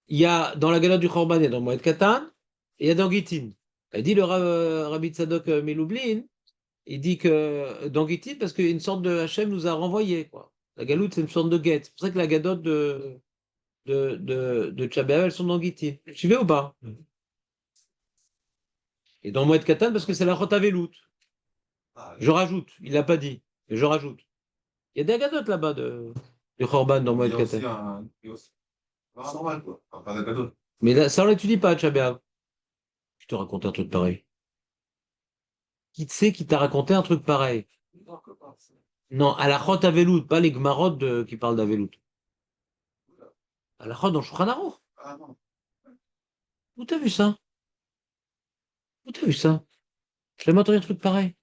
Il y a dans la Galade du Khorban, il y a dans Moed Katan, et il y a dans Gittin. Il dit le Rabbi Tzadok Miloublin, il dit que dans Gittin, parce qu'une sorte de Hachem nous a renvoyé, quoi. La galoute, c'est une sorte de guette. C'est pour ça que la gadote de Tchabéa, elles sont dans Gittin. Tu suivez ou pas? Et dans Moed Katan, parce que c'est la Chota Velout. Je rajoute, il l'a pas dit, mais je rajoute. Il y a des gadotes là-bas de Khorban dans Il y Moed a Katan. aussi un. C'est normal, quoi. Enfin, pas de cadeau. Mais là, ça, on l'étudie pas, Tchabéa. Je te raconte un truc pareil. Qui sait qui t'a raconté un truc pareil? Non, à la Chota Velout, pas les Gmarot qui parlent d'Avelout. À la Chota dans Shulchan Aruch. Ah non. Où t'as vu ça? Où t'as vu ça? Je jamais entendu un truc pareil.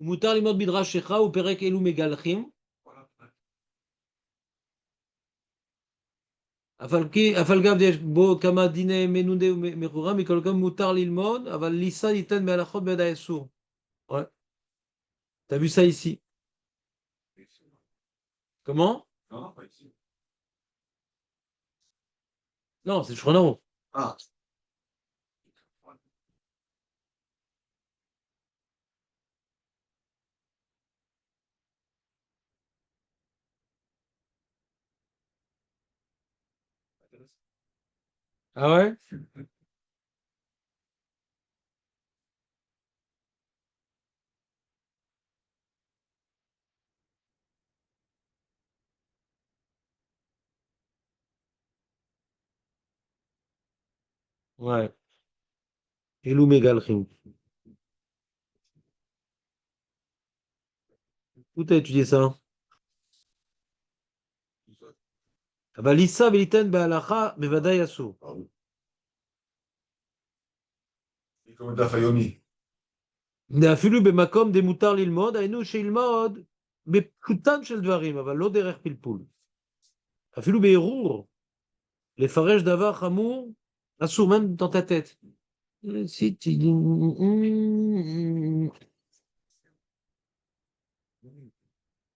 מותר ללמוד מדרש שיכרא ופרק אלו מגלחים, אף על גב יש בו כמה דיני מנודה ומכורה, מכל מקום מותר ללמוד, אבל ליסה ניתן בהלכות ביד האסור. Ouais. T'as vu ça ici? Comment? Non, non, pas ici. Non, c'est Shulchan Aruch. Ah. Ah ouais? Ouais. אלו מגלחים. Où t'as étudié ça? אבל ליסה וליתן בהלכה בוודאי אסור. C'est comme le Daf Yomi. אפילו במקום דמותר ללמוד, היינו שילמוד בפשוטן של דברים, אבל לא דרך פלפול. אפילו בערעור, לפרש דבר חמור, אסור, même dans ta tête. Si tu dis...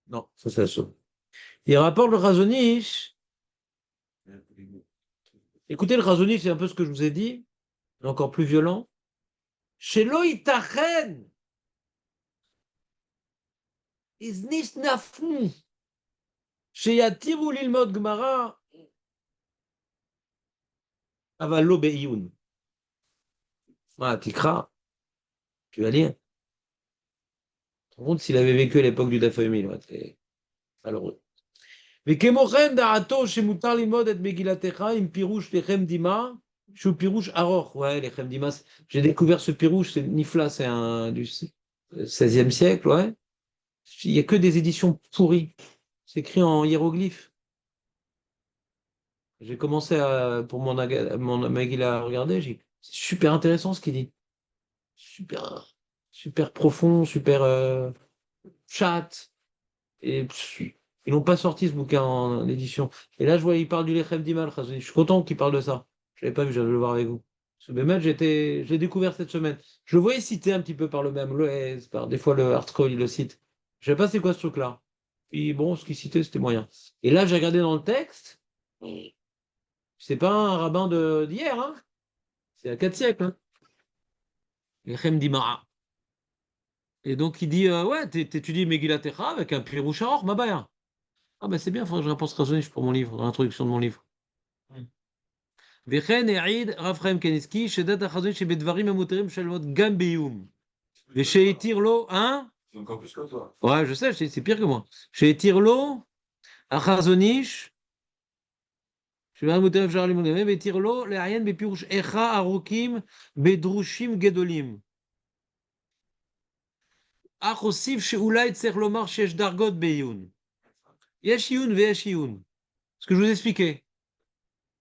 Non, ça c'est assaut. Il rapporte le Razonich. Écoutez, le Razonich, c'est un peu ce que je vous ai dit, mais encore plus violent. Chez Loïtachen, is nicht nafou. Chez Yatiru Lilmod Gmara, avalo be'iyun. Voilà, Tikra, tu vas lire. Par contre, s'il avait vécu à l'époque du Daf Yomi, c'est malheureux. וכמוכן דעתו שמותר ללמוד את מגילתך עם פירוש לחם דימה, שהוא פירוש ארוך. Ouais, לחם דימה, j'ai découvert ce pirouche, c'est Nifla, c'est un du XVIe siècle, ouais. Il n'y a que des éditions pourries. C'est écrit en hiéroglyphes. J'ai commencé pour mon Megillah à regarder, c'est super intéressant ce qu'il dit. Super, super profond, super chat. Et ils n'ont pas sorti ce bouquin en édition. Et là, je vois, il parle du Lechem d'Imal. Je suis content qu'il parle de ça. Je ne l'avais pas vu, j'allais le voir avec vous. Ce Bémet, je l'ai découvert cette semaine. Je le voyais cité un petit peu par le même Loez, par des fois le Hardcore, il le cite. Je ne sais pas c'est quoi ce truc-là. Puis bon, ce qu'il citait, c'était moyen. Et là, j'ai regardé dans le texte. C'est pas un rabbin d'hier, hein. C'est à 4 siècles, hein. Lechem d'Imara. Et donc, il dit ouais, t'étudies Megillat Echa avec un Pirouch Aruch, ma baya. Ah, ben c'est bien, il faudrait que je réponse raisonnée pour mon livre, dans l'introduction de mon livre. וכן העיד רב חיים קניסקי שדת החזון שבדברים המותרים שלמות גם בעיון ושהתיר לו, hein? C'est encore plus que toi. Ouais, je sais, c'est pire que moi. שהתיר לו החזון איש שבדברים המותרים אפשר ללמוד גם והתיר לו לעיין בפירוש איכה ארוכים בדרושים גדולים. אך הוסיף שאולי צריך לומר שיש דרגות בעיון. יש עיון ויש עיון. Ce que je vous expliquais.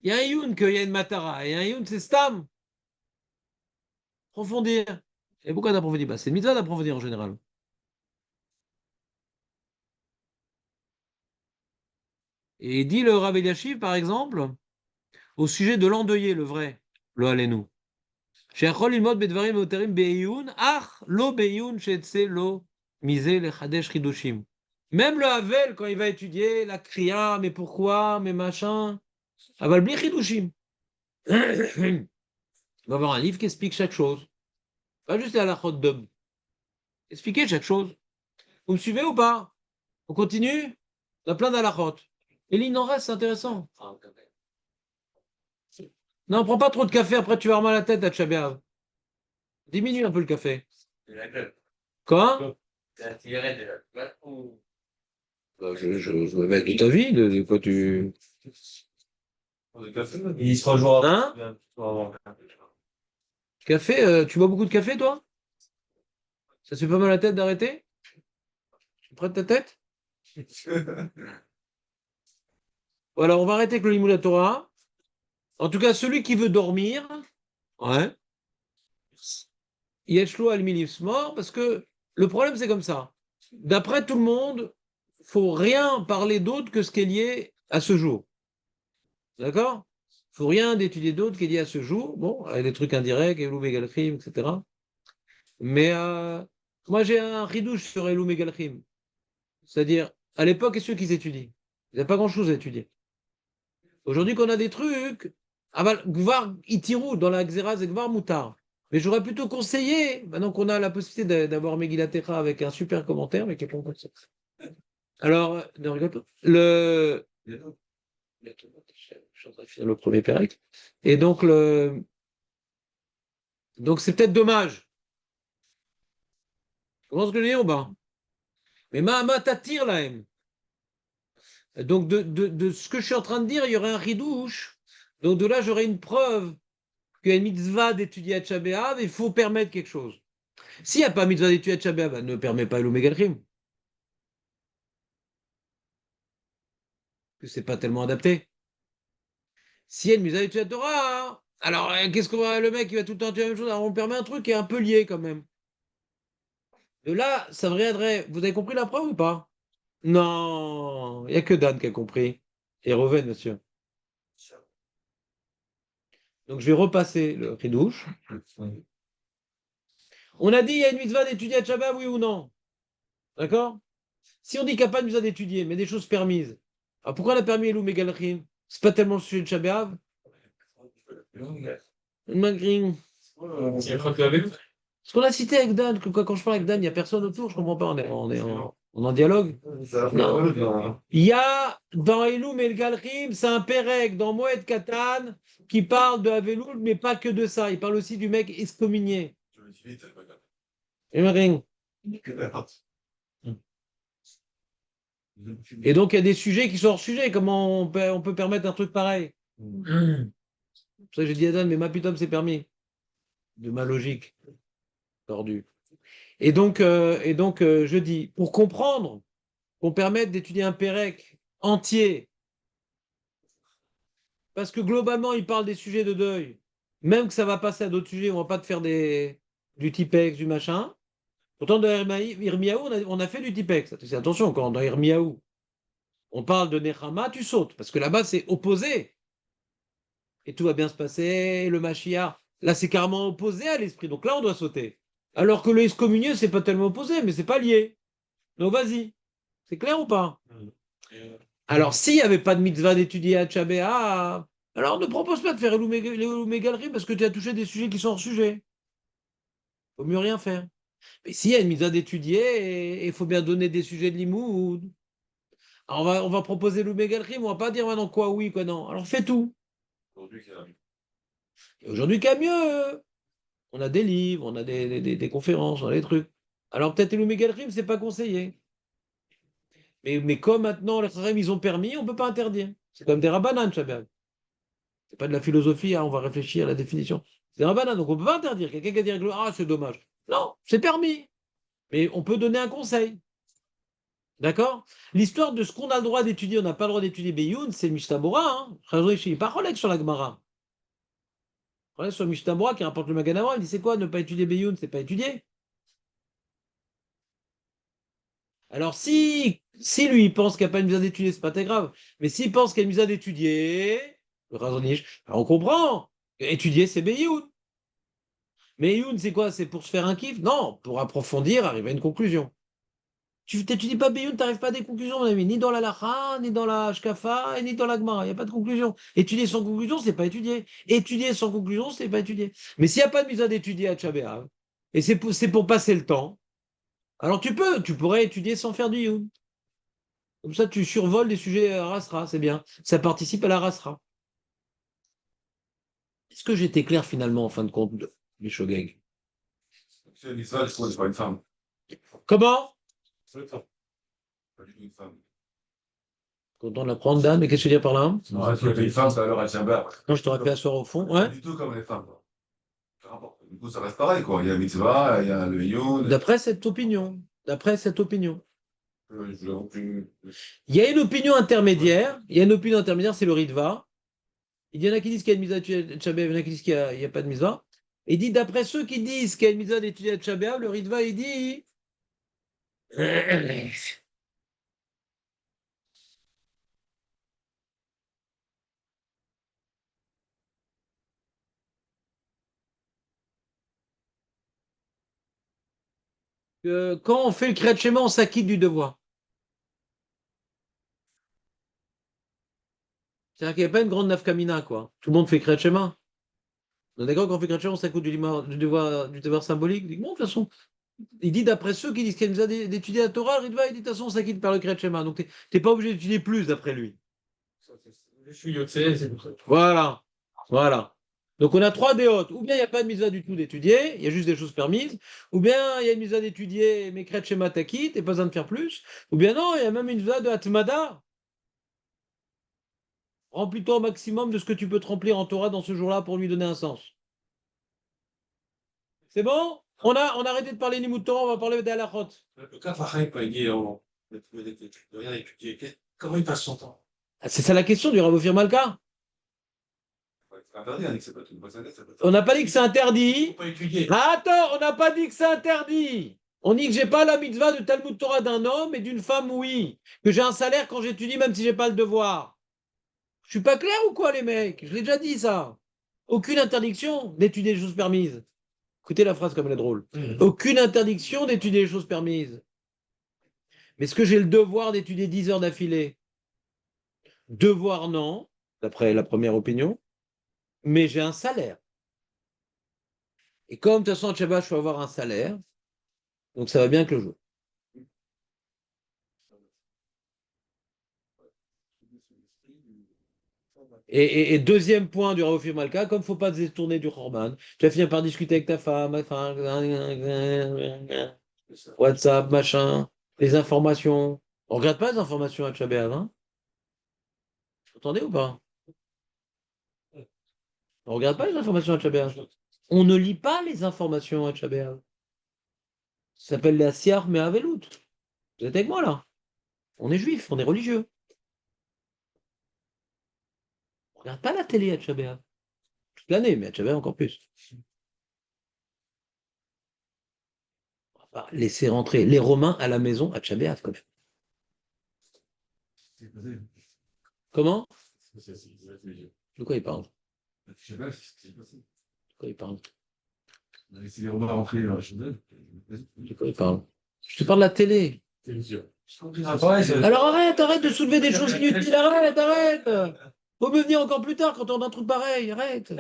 Il y a un Youn qu'il y a une Matara, et un Youn c'est Stam. Approfondir. Et pourquoi d'approfondir? Bah, c'est une mitzvah d'approfondir en général. Et il dit le Rav Eliashiv, par exemple, au sujet de l'endeuillé, le vrai, le Alenu. שיכול ללמוד בדברים מאותרים בעיון, אך לא בעיון שאצא לו מזה לחדש חידושים. Même le Havel, quand il va étudier la Kriya, mais pourquoi, mais machin, אבל בלי חידושים. Il va avoir un livre qui explique chaque chose. Pas juste la halachot d'homme. Expliquer chaque chose. Vous me suivez ou pas? On continue? On a plein d'halachot. Et il en reste, c'est intéressant. Non, prends pas trop de café, après tu vas avoir mal à la tête à Tchabéav. Diminue un peu le café. Quoi? Bah, je me mets de ta vie, de quoi tu. Il se rejoint. Hein? Café, tu bois beaucoup de café, toi? Ça te fait pas mal à la tête d'arrêter? Tu prêtes ta tête? Voilà, on va arrêter avec le Limud la Torah. En tout cas, celui qui veut dormir, ouais, Yeshlo al mort, parce que le problème, c'est comme ça. D'après tout le monde, faut rien parler d'autre que ce qui est lié à ce jour. D'accord? Faut rien d'étudier d'autre qui est lié à ce jour. Bon, il y a des trucs indirects, Elou Megalchim, etc. Mais moi, j'ai un ridouche sur Elou Megalchim. C'est-à-dire, à l'époque, qu'est-ce qu'ils étudient? Il n'y a pas grand-chose à étudier. Aujourd'hui, qu'on a des trucs, Gvar Itirou dans la Xeraz et Gvar Moutar. Mais j'aurais plutôt conseillé, maintenant qu'on a la possibilité d'avoir Megillat Echa avec un super commentaire, mais qui est pas encore ça. Alors, ne rigole pas. Je suis en train de finir le premier pérec. Et donc, donc c'est peut-être dommage. Tu comprends ce que je veux dire ou pas? Mais Mahama t'attire là même. Donc, de ce que je suis en train de dire, il y aurait un ridouche. Donc, de là, j'aurais une preuve qu'il y a une mitzvah d'étudier à Tchabéav, il faut permettre quelque chose. S'il n'y a pas mitzvah d'étudier à Tchabéav, ne permet pas l'Omégalchim. Que c'est pas tellement adapté. S'il y a une mitzvah d'étudier à Torah, hein, alors qu'est-ce qu'on va, le mec il va tout le temps dire la même chose, alors on permet un truc qui est un peu lié quand même. De là, ça viendrait. Vous avez compris la preuve ou pas? Non, il n'y a que Dan qui a compris. Et Roven, monsieur. Donc je vais repasser le ridouche. On a dit il y a une mitzvah d'étudier à Shabbat, oui ou non? D'accord? Si on dit qu'il n'y a pas de mitzvah d'étudier, mais des choses permises, alors pourquoi on a permis Elou Megalchim? C'est pas tellement le sujet de Shabbat. Magrin. Ce qu'on a cité avec Dan, que quand je parle avec Dan, il n'y a personne autour, je comprends pas, on est en dialogue. Non. Il y a dans Elou Megalchim, c'est un Pérec, dans Moed Katan, qui parle de Aveloul, mais pas que de ça. Il parle aussi du mec excommunié. Et Magrin. Et donc, il y a des sujets qui sont hors sujet. Comment on peut permettre un truc pareil? C'est pour ça que j'ai dit à Dan, mais ma putain, c'est permis. De ma logique. Tordu. Et donc, je dis, pour comprendre, qu'on permette d'étudier un Pérec entier, parce que globalement, il parle des sujets de deuil, même que ça va passer à d'autres sujets, on va pas te faire du typex, du machin. Pourtant, dans Irmiaou, on a fait du Tipex. Attention, quand dans Irmiaou, on parle de Nechama, tu sautes, parce que là-bas, c'est opposé. Et tout va bien se passer, le Mashiach. Là, c'est carrément opposé à l'esprit. Donc là, on doit sauter. Alors que le excommunié, c'est pas tellement opposé, mais c'est pas lié. Donc vas-y. C'est clair ou pas? Alors, s'il n'y avait pas de mitzvah d'étudier à Tchabéa, alors ne propose pas de faire les galeries parce que tu as touché des sujets qui sont hors sujet. Vaut mieux rien faire. Mais s'il y a une mitzvah d'étudier, il faut bien donner des sujets de limoud. Alors, on va proposer l'Oumégalrim, on va pas dire maintenant quoi oui, quoi non. Alors fais tout. Aujourd'hui, qu'il y a- Et aujourd'hui, qu'à mieux. On a des livres, on a des conférences, on a des trucs. Alors peut-être l'Oumégalrim, c'est pas conseillé. Mais comme maintenant les Kharim, ils ont permis, on peut pas interdire. C'est comme des rabbanan, Shabbat. C'est pas de la philosophie, hein, on va réfléchir à la définition. C'est des rabbanan, donc on peut pas interdire. Quelqu'un qui va dire ah, c'est dommage. Non, c'est permis. Mais on peut donner un conseil. D'accord? L'histoire de ce qu'on a le droit d'étudier, on n'a pas le droit d'étudier Beyoun, c'est Mishtabura. Hein. Pas Rolek sur la Gemara. Rolek sur Mishtabura qui rapporte le Maganavra, il dit c'est quoi ne pas étudier Beyoun, c'est pas étudier. Alors si lui il pense qu'il n'y a pas une visa d'étudier, c'est pas très grave. Mais s'il pense qu'il y a une visa d'étudier, le Razonich, alors on comprend. Étudier, c'est Beyoun. Mais Youn, c'est quoi? C'est pour se faire un kiff? Non, pour approfondir, arriver à une conclusion. Tu n'étudies pas Beyoun, tu n'arrives pas à des conclusions, mon ami, ni dans la Lacha, ni dans la Shkafa, et ni dans la Gemara. Il n'y a pas de conclusion. Étudier sans conclusion, c'est pas étudier. Étudier sans conclusion, c'est pas étudier. Mais s'il n'y a pas de mise à d'étudier à Tchabéa, et c'est pour passer le temps, alors tu pourrais étudier sans faire du Youn. Comme ça, tu survoles des sujets rasra, c'est bien. Ça participe à la rasra. Est-ce que j'étais clair finalement, en fin de compte, les Shogeg? C'est une mitzvah, je trouve, c'est pas une femme. Comment? C'est ça. Pas du tout une femme. Content de l'apprendre, Dan, mais qu'est-ce que tu veux dire par là? Non, est-ce que une femme, ça a l'heure à Tchabéa? Non, je t'aurais fait asseoir au fond. Pas Ouais. du tout comme les femmes, quoi. Peu importe. Du coup, ça reste pareil, quoi. Il y a la mitzvah, il y a le yun. D'après cette opinion. D'après cette opinion. Je l'avoue plus. Il y a une opinion intermédiaire. Il y a une opinion intermédiaire, c'est le Ritva. Il y en a qui disent qu'il y a une mise à Tchabéa, il y en a qui disent qu'il n'y a pas de mitzvah. Il dit, d'après ceux qui disent qu'il y a une mise à d'étudier à Tchabéa, le Ritva, il dit. Que quand on fait le Kriyat Shema, on s'acquitte du devoir. C'est-à-dire qu'il n'y a pas une grande nafkamina, quoi. Tout le monde fait Kriyat Shema. On est d'accord quand on fait Kriyat Shema, on s'acquitte du devoir symbolique. Il dit, bon, de toute façon, il dit d'après ceux qui disent qu'il y a une mise à d'étudier la Torah, le Ritva, il dit de toute façon, on s'acquitte par le Kriyat Shema. Donc, t'es pas obligé d'étudier plus d'après lui. Je suis yotzé, c'est pour ça. Voilà. Voilà. Donc on a trois déotes. Ou bien il n'y a pas de misa du tout d'étudier, il y a juste des choses permises. Ou bien il y a une misa d'étudier, mais crête schéma taki, t'es pas besoin de faire plus. Ou bien non, il y a même une misa de atmada. Remplis-toi au maximum de ce que tu peux te remplir en Torah dans ce jour-là pour lui donner un sens. C'est bon? On a arrêté de parler Nimut Torah, on va parler d'Alachot. Le cas Fahim, quand il dit de rien étudier, comment il passe son temps? Ah, c'est ça la question du Rav Ophir Malka. C'est interdit, hein, c'est pas tout. C'est pas On n'a pas dit que c'est Il ne interdit. faut pas étudier. Ah, attends, on n'a pas dit que c'est interdit. On dit que j'ai pas la mitzvah de Talmud Torah d'un homme et d'une femme, oui. Que j'ai un salaire quand j'étudie, même si j'ai pas le devoir. Je suis pas clair ou quoi, les mecs? Je l'ai déjà dit, ça. Aucune interdiction d'étudier les choses permises. Écoutez la phrase comme elle est drôle. Aucune interdiction d'étudier les choses permises. Mais est-ce que j'ai le devoir d'étudier 10 heures d'affilée? Devoir, non, d'après la première opinion. Mais j'ai un salaire. Et comme de toute façon, à Shabbat, je peux avoir un salaire, donc ça va bien que le jour. Et deuxième point du Raouf Malka, comme il ne faut pas se détourner du Khorban, tu vas finir par discuter avec ta femme, WhatsApp, machin, les informations. On ne regarde pas les informations à Tchabéav, hein? Vous entendez ou pas? On ne regarde pas les informations à Tchabéav. On ne lit pas les informations à Tchabéav. Ça s'appelle la Siar Me'avelut. Vous êtes avec moi là? On est juif, on est religieux. On ne regarde pas la télé à Tchabéav. Toute l'année, mais à Tchabéav encore plus. va laisser rentrer les Romains à la maison à Tchabéat, quand même. Comment? De quoi il parle? De quoi il parle? Si les Romains rentraient chez eux. De quoi il parle? Je te parle de la télé. Alors arrête de soulever des choses inutiles, arrête! Faut me venir encore plus tard quand on a un truc pareil, arrête!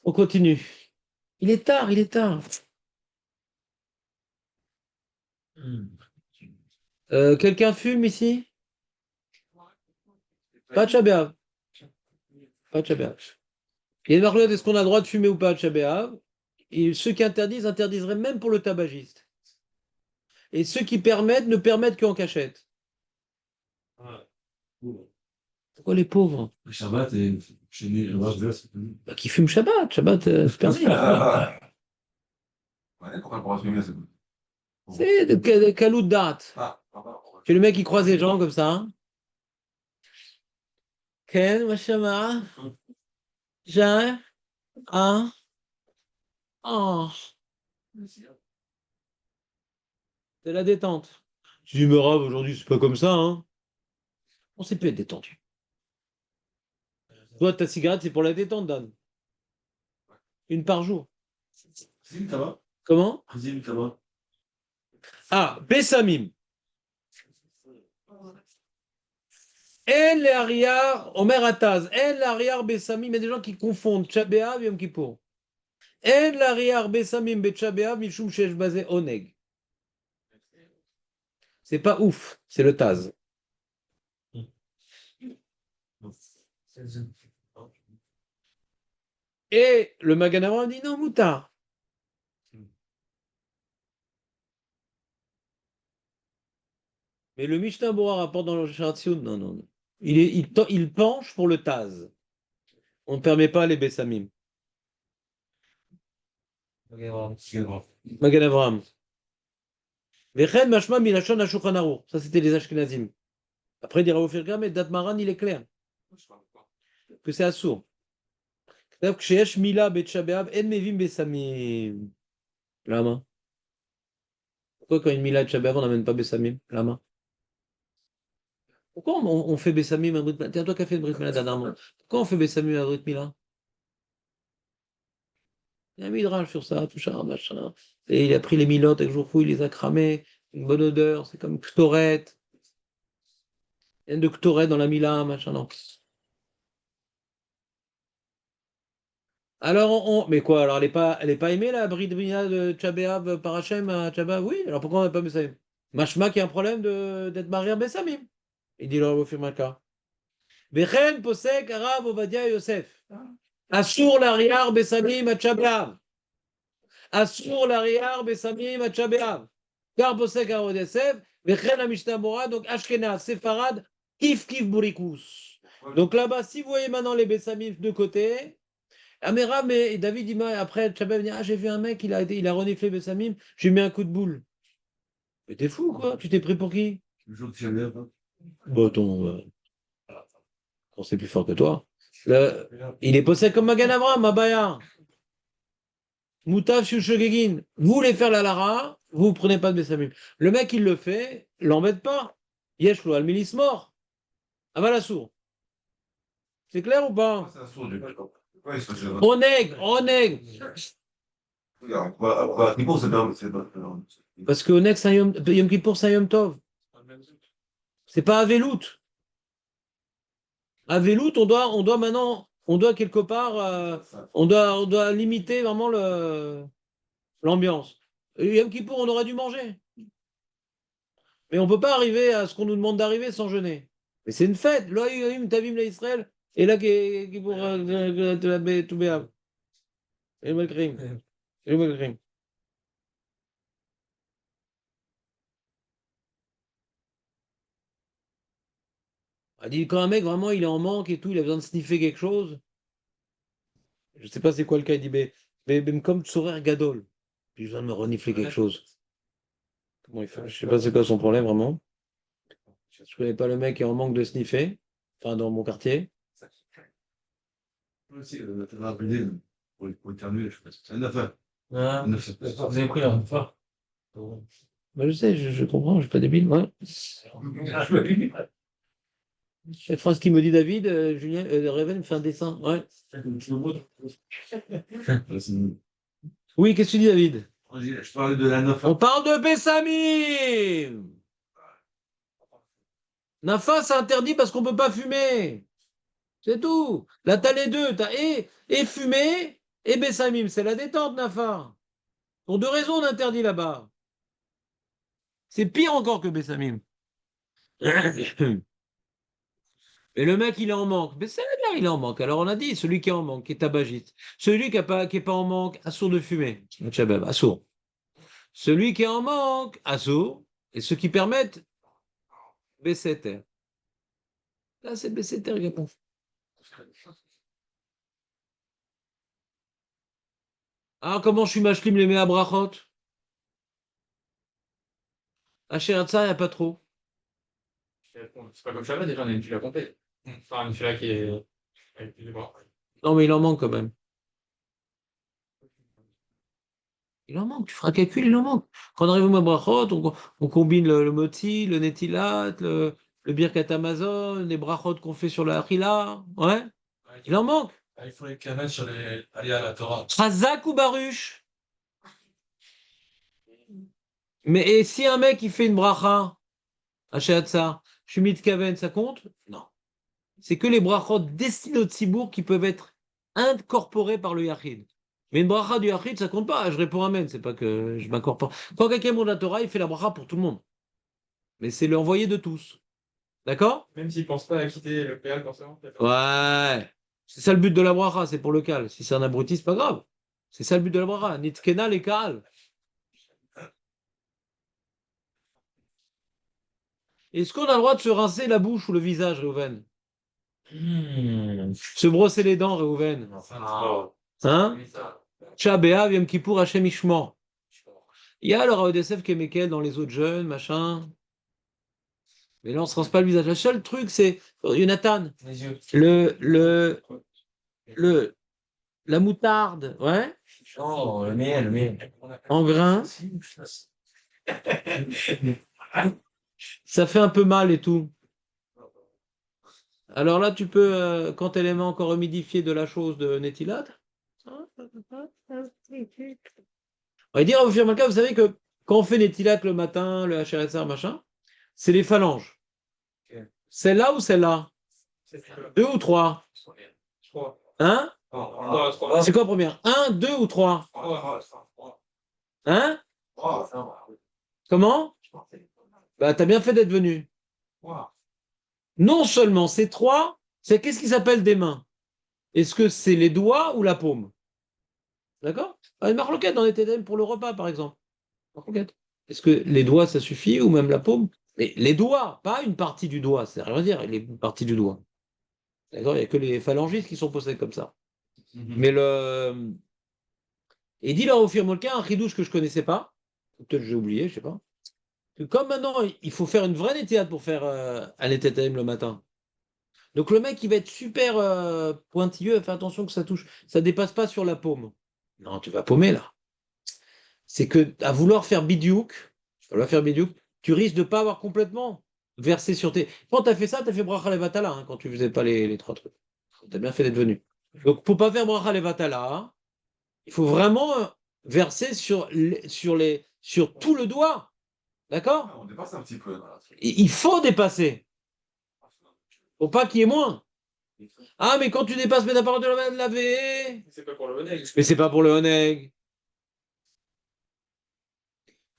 On continue. Il est tard. Quelqu'un fume ici? Pas de Tchabéav. Pas de Tchabéav. Il y a une marque, est-ce qu'on a le droit de fumer ou pas à Tchabéav? Et ceux qui interdiseraient même pour le tabagiste. Et ceux qui permettent ne permettent qu'en cachette. Pourquoi les pauvres? Le Shabbat et chez nous, Bah, qui fument Shabbat. Shabbat, c'est permis. Ouais, pourquoi pour assumer, c'est bon. C'est de Kalout date. Ah, pardon. C'est le mec qui croise les gens comme ça. Hein. Ken, Washama, Jean, un, oh, c'est la détente. Je dis, mais Rav, aujourd'hui, c'est pas comme ça, hein. On sait plus être détendu. Toi, ta cigarette, c'est pour la détente, Dan. Une par jour. C'est une tabac. Comment? C'est une tabac. Ah, Bessamim. En le Ariar, Omer Ataz, En le Ariar Bessamim, il y a des gens qui confondent Tchabéav et Yom Kippour. En le Ariar Bessamim Betchabéav, Mishum Shesh Bazé Oneg. C'est pas ouf, c'est le Taz. Et le Magan Avraham dit non, moutard. Mais le Mishnah Bora rapporte dans le Sharatsioun, non. Il penche pour le Taz. On ne permet pas les Bessamim. Magan Avraham. Vechen Mashma Milachon Ashulchan Aruch. Ça, c'était les Ashkenazim. Après, il dira au Firgam, et Datmaran, il est clair. Que c'est assourd. C'est-à-dire que chez Esh Mila Betchabeav, En Mevim Bessamim. Lama. Pourquoi quand une Mila Betchabeav, on n'amène pas Bessamim? Lama. Pourquoi on fait Bessamim à Brit Mila? Tiens, toi qui as fait le Brit Mila dernièrement. Pourquoi on fait Bessamim à Brit Mila? Il a mis le rage sur ça, tout ça, machin. Et il a pris les milotes avec Jourfou, il les a cramés. Une bonne odeur, c'est comme Ktoret. Il y a de Ktoret dans la Mila, machin, non. Alors, mais quoi, alors elle est pas aimée la Brit Mila de Tchabéav par Hachem à Tchabéav? Oui, alors pourquoi on n'a pas Bessamim? Mashma qui a un problème d'être marié à Bessamim. Il dit leur Firmaka. Vechen posek Arav Ovadia Yosef. Assur l'ariar Bessamim à Tchabéav. Assur l'ariar Bessamim à Tchabéav. Car posek Arav Yosef. Vechen la Mishnah Bora, donc Ashkenaz, Sefarad, Kif Burikus. Donc là-bas, si vous voyez maintenant les Bessamim de côté. Ah mais David dit après Tchabéav dit j'ai vu un mec il a reniflé Bessamim, j'ai mis un coup de boule. Mais t'es fou quoi? Tu t'es pris pour qui? Le jour de Shabbat. Bon, on sait plus fort que toi. Il est possède comme Magan Avraham, Mabaya. Moutav Shushogegin. Vous voulez faire la Lara, vous ne prenez pas de Bessamim. Le mec, il le fait, l'embête pas. Yeshlo al-Milis mort. Avalassour. C'est clair ou pas? C'est un sourd, du coup. Ouais, c'est un Oneg. c'est pas. Parce que Oneg, c'est un Yom Kippour, c'est un Yom Tov. C'est pas Avelout. Avelout, on doit maintenant, on doit quelque part, on doit limiter vraiment l'ambiance. Yom Kippour, on aurait dû manger. Mais on ne peut pas arriver à ce qu'on nous demande d'arriver sans jeûner. Mais c'est une fête. Là, Tavim la Israël. Et là, qui pour tout béab. Et le crime. Et le crime. Elle dit quand un mec vraiment il est en manque et tout, il a besoin de sniffer quelque chose. Je ne sais pas c'est quoi le cas. Il dit mais comme Tsorer Gadol, j'ai besoin de me renifler quelque chose. Comment il fait? Je sais pas c'est quoi son problème vraiment. Je connais pas le mec qui est en manque de sniffer. Enfin dans mon quartier. Aussi, t'as rappelé pour éternuer, je pense. C'est une affaire. Ah, vous avez pris la fois. Bah, je sais, je comprends, je suis pas débile. Ouais. Chaque phrase qu'il me dit David, Julien, Reven me fait un dessin. Ouais. Oui, qu'est-ce que tu dis, David? Je parlais de la On parle de Bessamim! Nafa, c'est interdit parce qu'on peut pas fumer. C'est tout. Là, t'as les deux. T'as et fumer et Bessamim. C'est la détente, Nafa. Pour deux raisons, on interdit là-bas. C'est pire encore que Bessamim. Et le mec, il est en manque. Mais c'est bien, il est en manque. Alors, on a dit, celui qui est en manque, qui est tabagiste. Celui qui est pas en manque, assourd de fumer. Tchabab, assourd. Celui qui est en manque, assourd. Et ceux qui permettent, baisser terre. Là, c'est baisser terre, répond. Ah, comment je suis machlim les mea brachot? À Sheratza, il n'y a pas trop. C'est pas comme ça, là, déjà, on a une fila complète. Enfin, une fila qui est avec plus de bras. Non, mais il en manque quand même. Il en manque. Tu feras calcul, il en manque. Quand on arrive au mea brachot, on combine le moti, le netilat, le birkat Amazon, les brachot qu'on fait sur la Achila. Ouais, Ouais, il en manque. il faut les canaux sur les alliés à la Torah. Chazak ou Baruch. Mais et si un mec il fait une bracha à Shehatza, je suis mitkaven, ça compte? Non. C'est que les brachot destinés au tzibour qui peuvent être incorporés par le yachid. Mais une bracha du yachid, ça compte pas. Je réponds amen, c'est pas que je m'incorpore. Quand quelqu'un monte la Torah, il fait la bracha pour tout le monde. Mais c'est l'envoyé de tous. D'accord? Même s'ils pensent pas à quitter le PL forcément. Ouais. C'est ça le but de la bracha, c'est pour le cal. Si c'est un abruti, c'est pas grave. C'est ça le but de la bracha. Nitkena les kal. Est-ce qu'on a le droit de se rincer la bouche ou le visage, Réhouven? Se brosser les dents, Réhouven. Hein? Tcha B'Av, Yom Kippour, Hachem Ishmor. Il y a le Rav Yosef qui est Mekel dans les autres jeunes, machin. Mais là, on se rince pas le visage. Le seul truc, c'est Jonathan. Les yeux. Le, la moutarde, ouais, Oh, le miel, le miel. en grains, ça fait un peu mal et tout. Alors là, tu peux, quand elle est encore humidifiée de la chose de Netilat, on va dire au Firmalka, vous savez que quand on fait Netilat le matin, le HRSR, machin, c'est les phalanges. Ok. Celle-là ou celle-là? Deux ou trois? Trois. Hein? Trois. C'est quoi la première? Un, deux ou trois? Hein? Comment? Bah, t'as bien fait d'être venu. Non seulement c'est trois, c'est qu'est-ce qui s'appelle des mains? Est-ce que c'est les doigts ou la paume? D'accord? Une marloquette dans les TDM pour le repas, par exemple. Marloquette. Est-ce que les doigts, ça suffit, ou même la paume? Mais les doigts, pas une partie du doigt, c'est rien dire, les parties du doigt. D'accord? Il n'y a que les phalangistes qui sont posés comme ça. Mais le. Et dit leur au Molka un chidouche que je connaissais pas, peut-être j'ai oublié, je sais pas. Que comme maintenant, il faut faire une vraie nettoyade pour faire un TTM le matin. Donc le mec, il va être super pointilleux, fais attention que ça touche, ça dépasse pas sur la paume. Non, tu vas paumer là. C'est que à vouloir faire bidiouk, tu risques de pas avoir complètement versé sur tes. Quand tu as fait ça, tu as fait bracha levatala, hein, quand tu faisais pas les trois trucs. Tu as bien fait d'être venu. Donc pour pas faire bracha levatala, il faut vraiment verser sur tout le doigt. D'accord? On dépasse un petit peu. Il faut dépasser. Faut pas qu'il y ait moins. Ah, mais quand tu dépasses, mais t'as pas le droit de laver. C'est pas pour le Honeg. Mais c'est pas pour le honeg.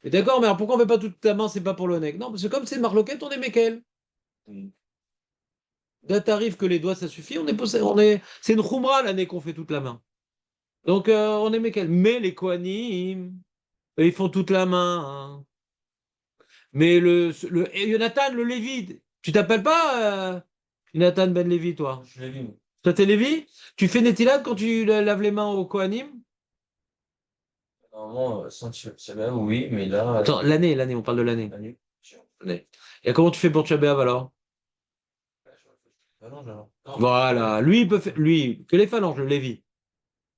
Mais d'accord, mais alors pourquoi on fait pas toute ta main, c'est pas pour le honeg? Non, parce que comme c'est marloquette, on est Mekel. Là, t'arrives que les doigts, ça suffit, c'est une khumra l'année qu'on fait toute la main. Donc, on est Mekel. Mais les Kohanim, eux, ils font toute la main. Hein. Mais et Jonathan, le Lévi, tu t'appelles pas Jonathan Ben Lévi, toi? Je l'ai vu. Toi, t'es Lévi? Tu fais Netilat quand tu laves les mains au Kohanim? Normalement, sans Shabbat, oui, mais là. Attends, l'année, on parle de l'année. L'année. L'année. Et comment tu fais pour Tchabéav alors? Ah non, non. Voilà, lui, il peut faire, lui, que les phalanges, le Lévi.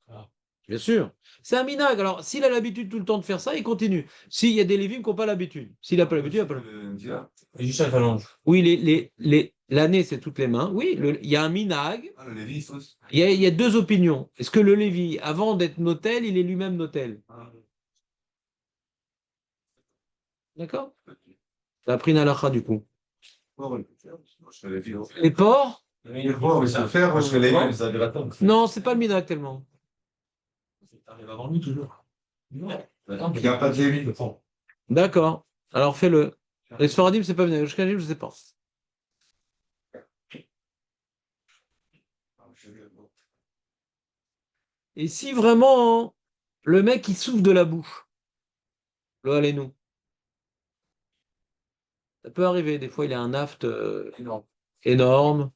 Ah. Bien sûr. C'est un minag. Alors, s'il a l'habitude tout le temps de faire ça, il continue. S'il y a des lévimes qui n'ont pas l'habitude. S'il n'a pas l'habitude, il n'a pas l'habitude. Et juste la phalange. Oui, l'année, c'est toutes les mains. Oui, il y a un minag. Ah, le Lévi, ça. Il y a deux opinions. Est-ce que le Lévi, avant d'être notel, il est lui-même notel? D'accord? Ça a pris une halakha, du coup. Je le Lévi. Les porcs? Mais Il faut, mais ça faire, je l'ai mais ça avait attendre. Non, c'est pas le minag tellement. T'arrives avant lui toujours. Il n'y a pas de Lévi. D'accord. Alors fais-le. Les Sfaradim, c'est pas le minag. Jusqu'à je sais pas. Et si vraiment le mec il souffle de la bouche, le Halénou, ça peut arriver. Des fois, il a un aft énorme.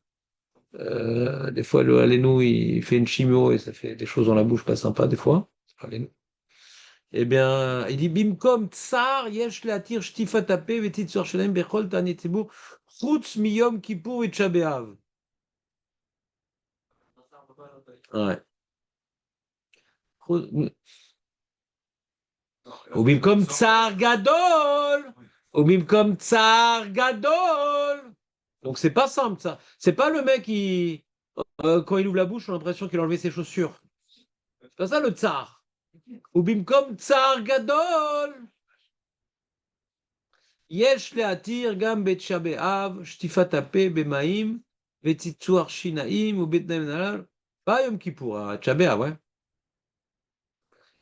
Des fois, le Halénou, il fait une chimio et ça fait des choses dans la bouche pas sympa, des fois. Halénou. Eh bien, il dit Bimkom tsar yesh leatir shtifat ape vetitzor shalem bechol ta'anit tzibur chutz miyom kippour et Tisha b'Av. Ouais. Ou Bimkom tsar gadol. Ou Bimkom tsar gadol. Donc c'est pas simple ça. C'est pas le mec qui, quand il ouvre la bouche, on a l'impression qu'il a enlevé ses chaussures. C'est pas ça le tsar. Ou Bimkom tsar gadol. יש להתיר גם בתשעה באב, שטיפת הפה במים וציצוח שיניים ובתנאים נהלל, pas Yom Kippour, à Tisha B'Av, ouais.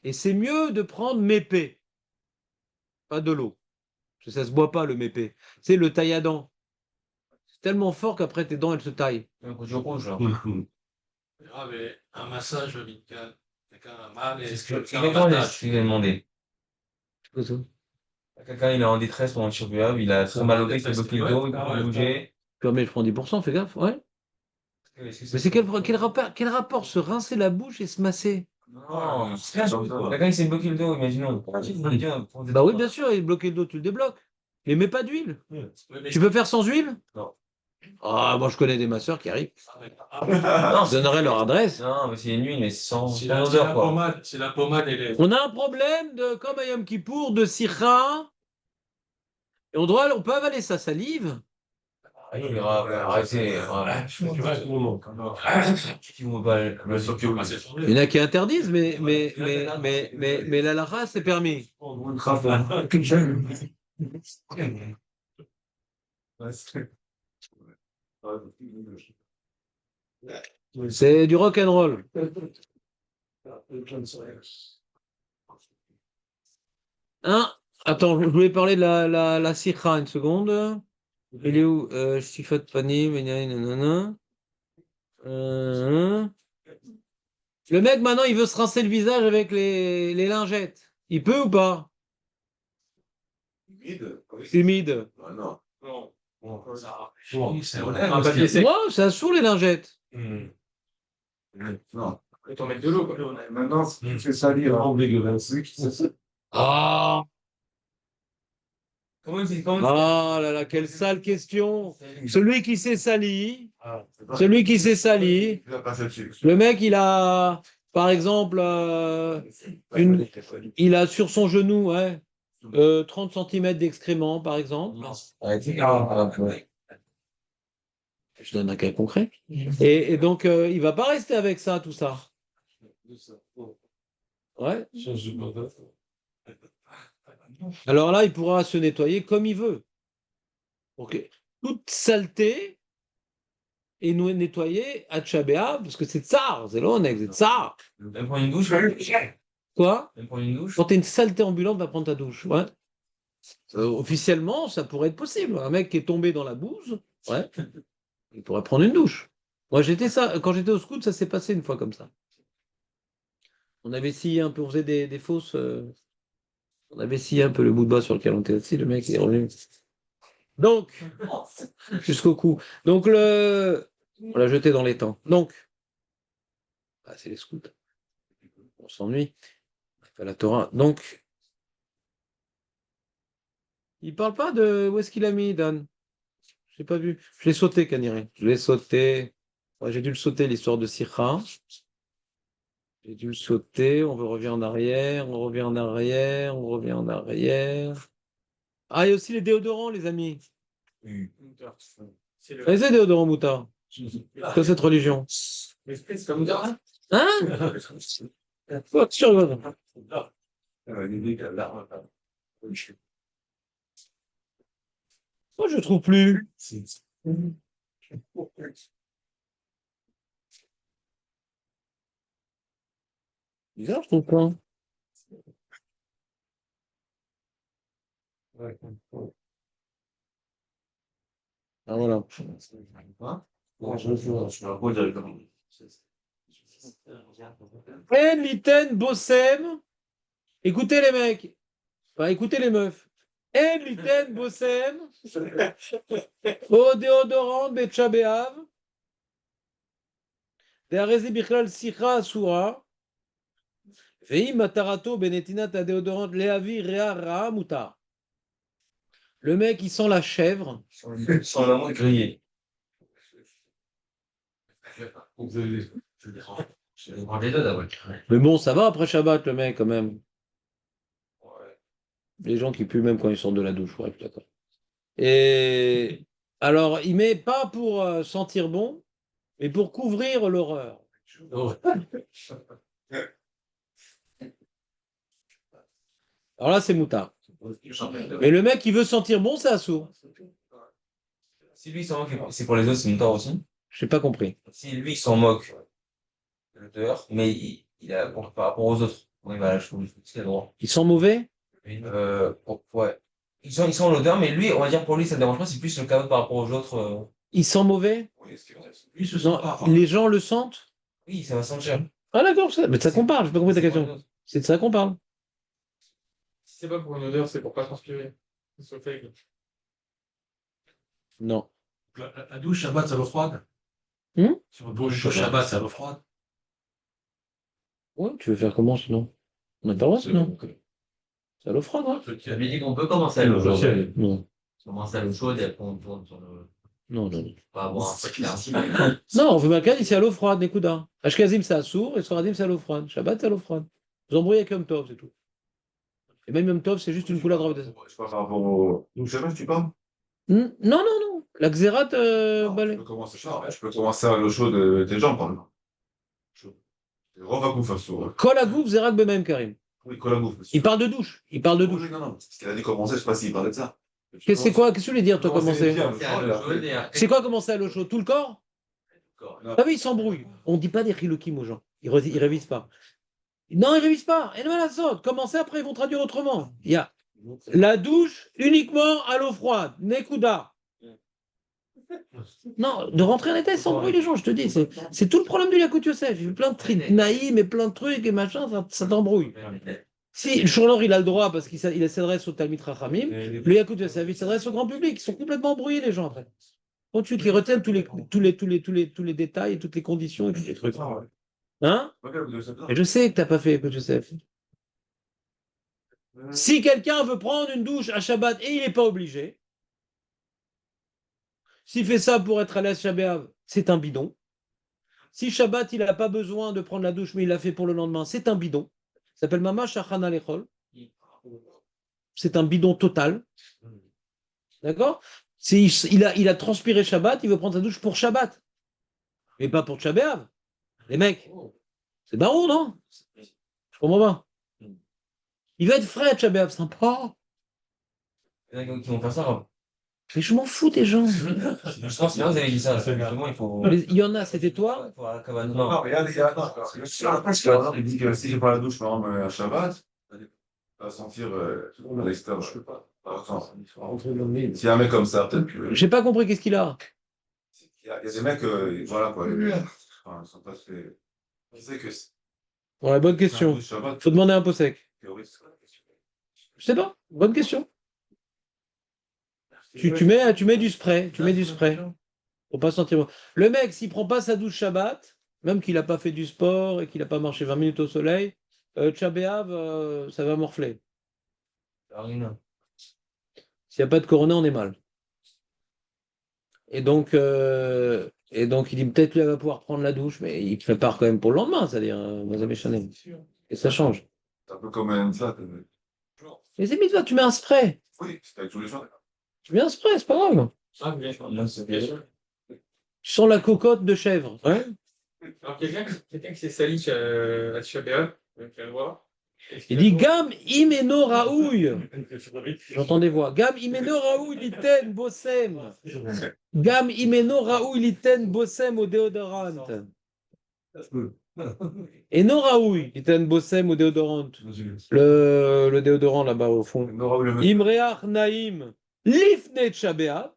Et c'est mieux de prendre mépé, pas de l'eau. Parce que ça se boit pas le mépé. C'est le taille à dents. C'est tellement fort qu'après tes dents elles se taillent. Un coup de rouge, là. Ah, mais un massage médical. Quelqu'un a mal et C'est ce fait un que massage. je lui ai demandé. Quelqu'un, il est en détresse pendant le chirurgie, il a très mal au bec, il a bloqué le dos, il peut pas bouger. Mais je prends 10%, fais gaffe, ouais. Mais c'est quel rapport se rincer la bouche et se masser? Non, quelqu'un, il s'est bloqué le dos, imaginons. Bah oui, bien sûr, et bloquer le dos, tu le débloques. Mais mets pas d'huile. Oui, mais Tu peux faire sans huile? Non. Ah, moi je connais des masseurs qui arrivent. Non, Je donnerai leur adresse. non, mais c'est une huile, mais sans si odeur, quoi. si la pommade elle est. On a un problème de, comme à Yom Kippour, de sikha. Et on peut avaler sa salive. Ah, il ira, arrêtez. Tu vois, tout le monde. Qui vous bat le S'occupe passer son Il y en a qui interdisent, mais la lara, c'est permis. C'est du rock and roll. Hein? Attends, je voulais parler de la sikha une seconde. Il est où? Stifat panim, nanana. Le mec, maintenant, il veut se rincer le visage avec les lingettes. Il peut ou pas? Humide. Ah non. Non. Ça, Bon. c'est honnête. Un papier sec. Moi, ça saoule les lingettes. Non. Et t'en mets de l'eau, quoi. Maintenant, si tu fais salir un dégueulasse, Ah, Comment il comment ah là là, quelle sale question. Celui qui s'est sali, il a passé dessus. le mec, il a, par exemple, il a sur son genou, ouais, 30 cm d'excréments, par exemple. Je donne un cas concret. Et donc, il va pas rester avec ça, tout ça. Ouais. Alors là, il pourra se nettoyer comme il veut. Ok. Toute saleté est nettoyée à Tisha B'Av, parce que c'est tsar, c'est l'onek, c'est tsar. Même prendre une douche? Quoi? Même prendre une douche? Quand t'es une saleté ambulante, va prendre ta douche. Ouais. Officiellement, ça pourrait être possible. Un mec qui est tombé dans la bouse, ouais, il pourrait prendre une douche. Moi, quand j'étais au scout, ça s'est passé une fois comme ça. On avait scié un peu, on faisait des fausses. On avait scié un peu le bout de bas sur lequel on était assis, le mec est revenu. Donc, jusqu'au cou. Donc, on l'a jeté dans les temps. Donc, c'est les scouts. On s'ennuie. On fait la Torah. Donc, il parle pas de où est-ce qu'il a mis, Dan. Je l'ai pas vu. Je l'ai sauté, Caniré. Je l'ai sauté. Ouais, j'ai dû le sauter, l'histoire de Sikha. J'ai dû le sauter, on revient en arrière, on revient en arrière, on revient en arrière. Ah, il y a aussi les déodorants, les amis. C'est le. Connaissez les déodorants moutard? C'est quoi cette religion? L'esprit, c'est comme ça. Hein? Quoi, tu rigoles? Moi, je trouve plus. Bizarre, je trouve pas. Ah, voilà. En liten bossem. Écoutez les mecs. Enfin, écoutez les meufs. En liten bossem. Au déodorant betcha beav. De'arezi bichlal sicha asura. Veim matarato benetinat a déodorant leavi rea ra mutar. Le mec, il sent la chèvre. Sans l'amour grillé. Je prends les deux d'abord. Mais bon, ça va après Shabbat, le mec, quand même. Les gens qui puent même quand ils sortent de la douche, ouais, d'accord. Et alors, il met pas pour sentir bon, mais pour couvrir l'horreur. Alors là, c'est moutard. Mais le mec qui veut sentir bon, c'est assourd. Si lui il s'en moque, c'est pour les autres, c'est une tort aussi. Je n'ai pas compris. Si lui il s'en moque de l'auteur, mais il a par rapport aux autres. Oui, voilà, je trouve qu'il a le droit. Ils sont mauvais? Ouais. Ils sont l'odeur, mais lui, on va dire pour lui, ça ne dérange pas, c'est plus le cadeau par rapport aux autres. Ils sont mauvais? Lui, ce Non, sont pas. les gens le sentent? Oui, ça va sentir. Ah d'accord, mais de ça qu'on parle, je n'ai pas compris ta C'est pour les question. autres. C'est de ça qu'on parle. Si c'est pas pour une odeur, c'est pour pas transpirer. C'est ce fait. Non. La douche Shabbat, ça l'eau froide. Hmm. Sur une douche Shabbat, ça l'eau froide. Ouais, tu veux faire comment sinon? On n'a pas le droit sinon. C'est à l'eau froide, hein? Tu avais dit qu'on peut commencer à l'eau chaude. Non. Commencer à l'eau chaude et après on tourne sur le. Non, non, non. Pas avoir un truc là. Non, on veut Makan, c'est à l'eau froide, Nekuda. Ashkazim, c'est à sourd, et Soradim, c'est à l'eau froide. Shabbat, c'est à l'eau froide. Vous embrouillez avec Yom Tov, c'est tout. Et même Yom Tov, c'est juste une couleur de Je sais pas par rapport au. Donc, je sais pas, tu parles? Non, non, non. La Xérat, Non, balai. je peux commencer à l'eau chaude des jambes, par exemple. Rova Gouf, sur. Kol Agouf, Zérat Bemem Karim. Oui, Kola Gouf. Il parle de douche. Il parle de douche. Oui, non, non. Parce qu'il a dit commencer, je sais pas s'il parlait de ça. C'est quoi? Qu'est-ce que tu voulais dire, toi, commencer? Commencer à l'eau chaude et après. C'est quoi commencer à l'eau chaude? Tout le corps? Ah oui, il s'embrouille. On ne dit pas des chilukim aux gens. Ils révisent pas. Non, ils révisent pas. Et non, la sorte. Commencez après, ils vont traduire autrement. Il y a la douche uniquement à l'eau froide. Nekuda. Non, de rentrer en détail, ils s'embrouillent les gens, je te dis. C'est tout le problème du Yakout Yosef. Il fait plein de trinaïm et plein de trucs et machin, ça t'embrouille. Si le Shorlor, il a le droit parce qu'il s'adresse au Talmid Rachamim, le Yakout Yosef, il s'adresse au grand public. Ils sont complètement embrouillés, les gens, après. Au-dessus, qui retiennent tous les détails, toutes les conditions et tous les trucs. Hein? Et je sais que tu n'as pas fait Yakout Yosef. Si quelqu'un veut prendre une douche à Shabbat et il n'est pas obligé, s'il fait ça pour être à l'aise Shabbat, c'est un bidon. Si Shabbat, il n'a pas besoin de prendre la douche, mais il l'a fait pour le lendemain, c'est un bidon. Ça s'appelle Mama Shachana Lechol. C'est un bidon total. D'accord? Il a transpiré Shabbat, il veut prendre sa douche pour Shabbat. Mais pas pour Shabbat. Les mecs, c'est barreau, non? Je comprends pas. Il va être frais à Shabbat, sympa. Il y en a qui vont faire ça. Mais je m'en fous des gens. Je pense que vous avez dit ça. Justement, il faut. Il y en a, c'était toi? Il faut à la cabane. Non, Non. mais il y a. Non, il dit que si j'ai pas la douche, par exemple, à Shabbat, ça va sentir à l'extérieur. Je peux pas. S'il y a un mec comme ça, peut-être que. J'ai pas compris qu'est-ce qu'il a. Il y a des mecs, voilà quoi. Enfin, ils sont pas très. Qui sait que. Voilà, bonne question. Faut demander un pot sec. Je sais pas, bonne question. Tu mets du spray, pour pas sentir bon. Le mec, s'il prend pas sa douche Shabbat, même qu'il n'a pas fait du sport et qu'il n'a pas marché 20 minutes au soleil, Tchabéav, ça va morfler. S'il n'y a pas de corona, on est mal. Et donc, Et donc, il dit peut-être lui, elle va pouvoir prendre la douche, mais il prépare quand même pour le lendemain, c'est-à-dire, Mazamé Chanel. Et ça change. C'est un peu comme un ça. Les amis, toi, tu mets un spray. Oui, c'est avec tous les jours. Tu mets un spray, c'est pas grave. Ah, bien sûr. Tu sens la cocotte de chèvre. Ouais. Alors, quelqu'un qui s'est sali à Tchabéa, on peut le voir. Il dit Gam imeno raouille. J'entends des voix. Gam imeno raouille liten bossem. Gam imeno raouille liten bossem au déodorant. Et non raouille liten bossem au déodorant. Le déodorant là-bas au fond. Imreach naim lifne tchabéa.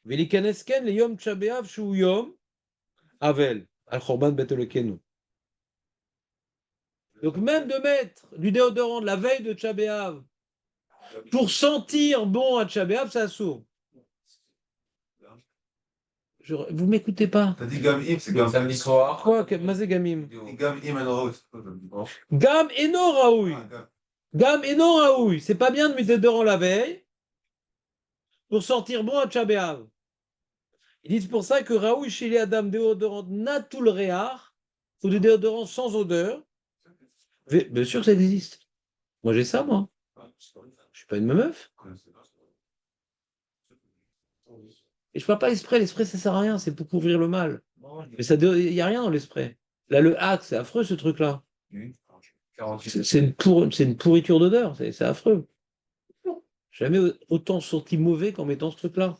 Velikanesken le yom tchabéa shu yom avel al chorban betelokenu. Donc même de mettre du déodorant de la veille de Tcha B'Av pour sentir bon à Tcha B'Av, ça sourd. Vous m'écoutez pas. T'as dit Gamim, c'est Gam. Samedi soir. Quoi, Mazé Gamim? Gamim and Raoult. Gam et non Raoui. Gam et non Raoui. C'est pas bien de mettre du déodorant la veille pour sentir bon à Tcha B'Av. Ils disent pour ça que Raoui chez les Adam déodorant natul réar, ou du déodorant sans odeur. Bien sûr que ça existe. Moi j'ai ça, moi. Je suis pas une meuf. Et je parle pas l'esprit. L'esprit, ça sert à rien. C'est pour couvrir le mal. Mais il n'y a rien dans l'esprit. Là, le hack, c'est affreux ce truc-là. C'est une pourriture d'odeur. C'est affreux. Jamais autant sorti mauvais qu'en mettant ce truc-là.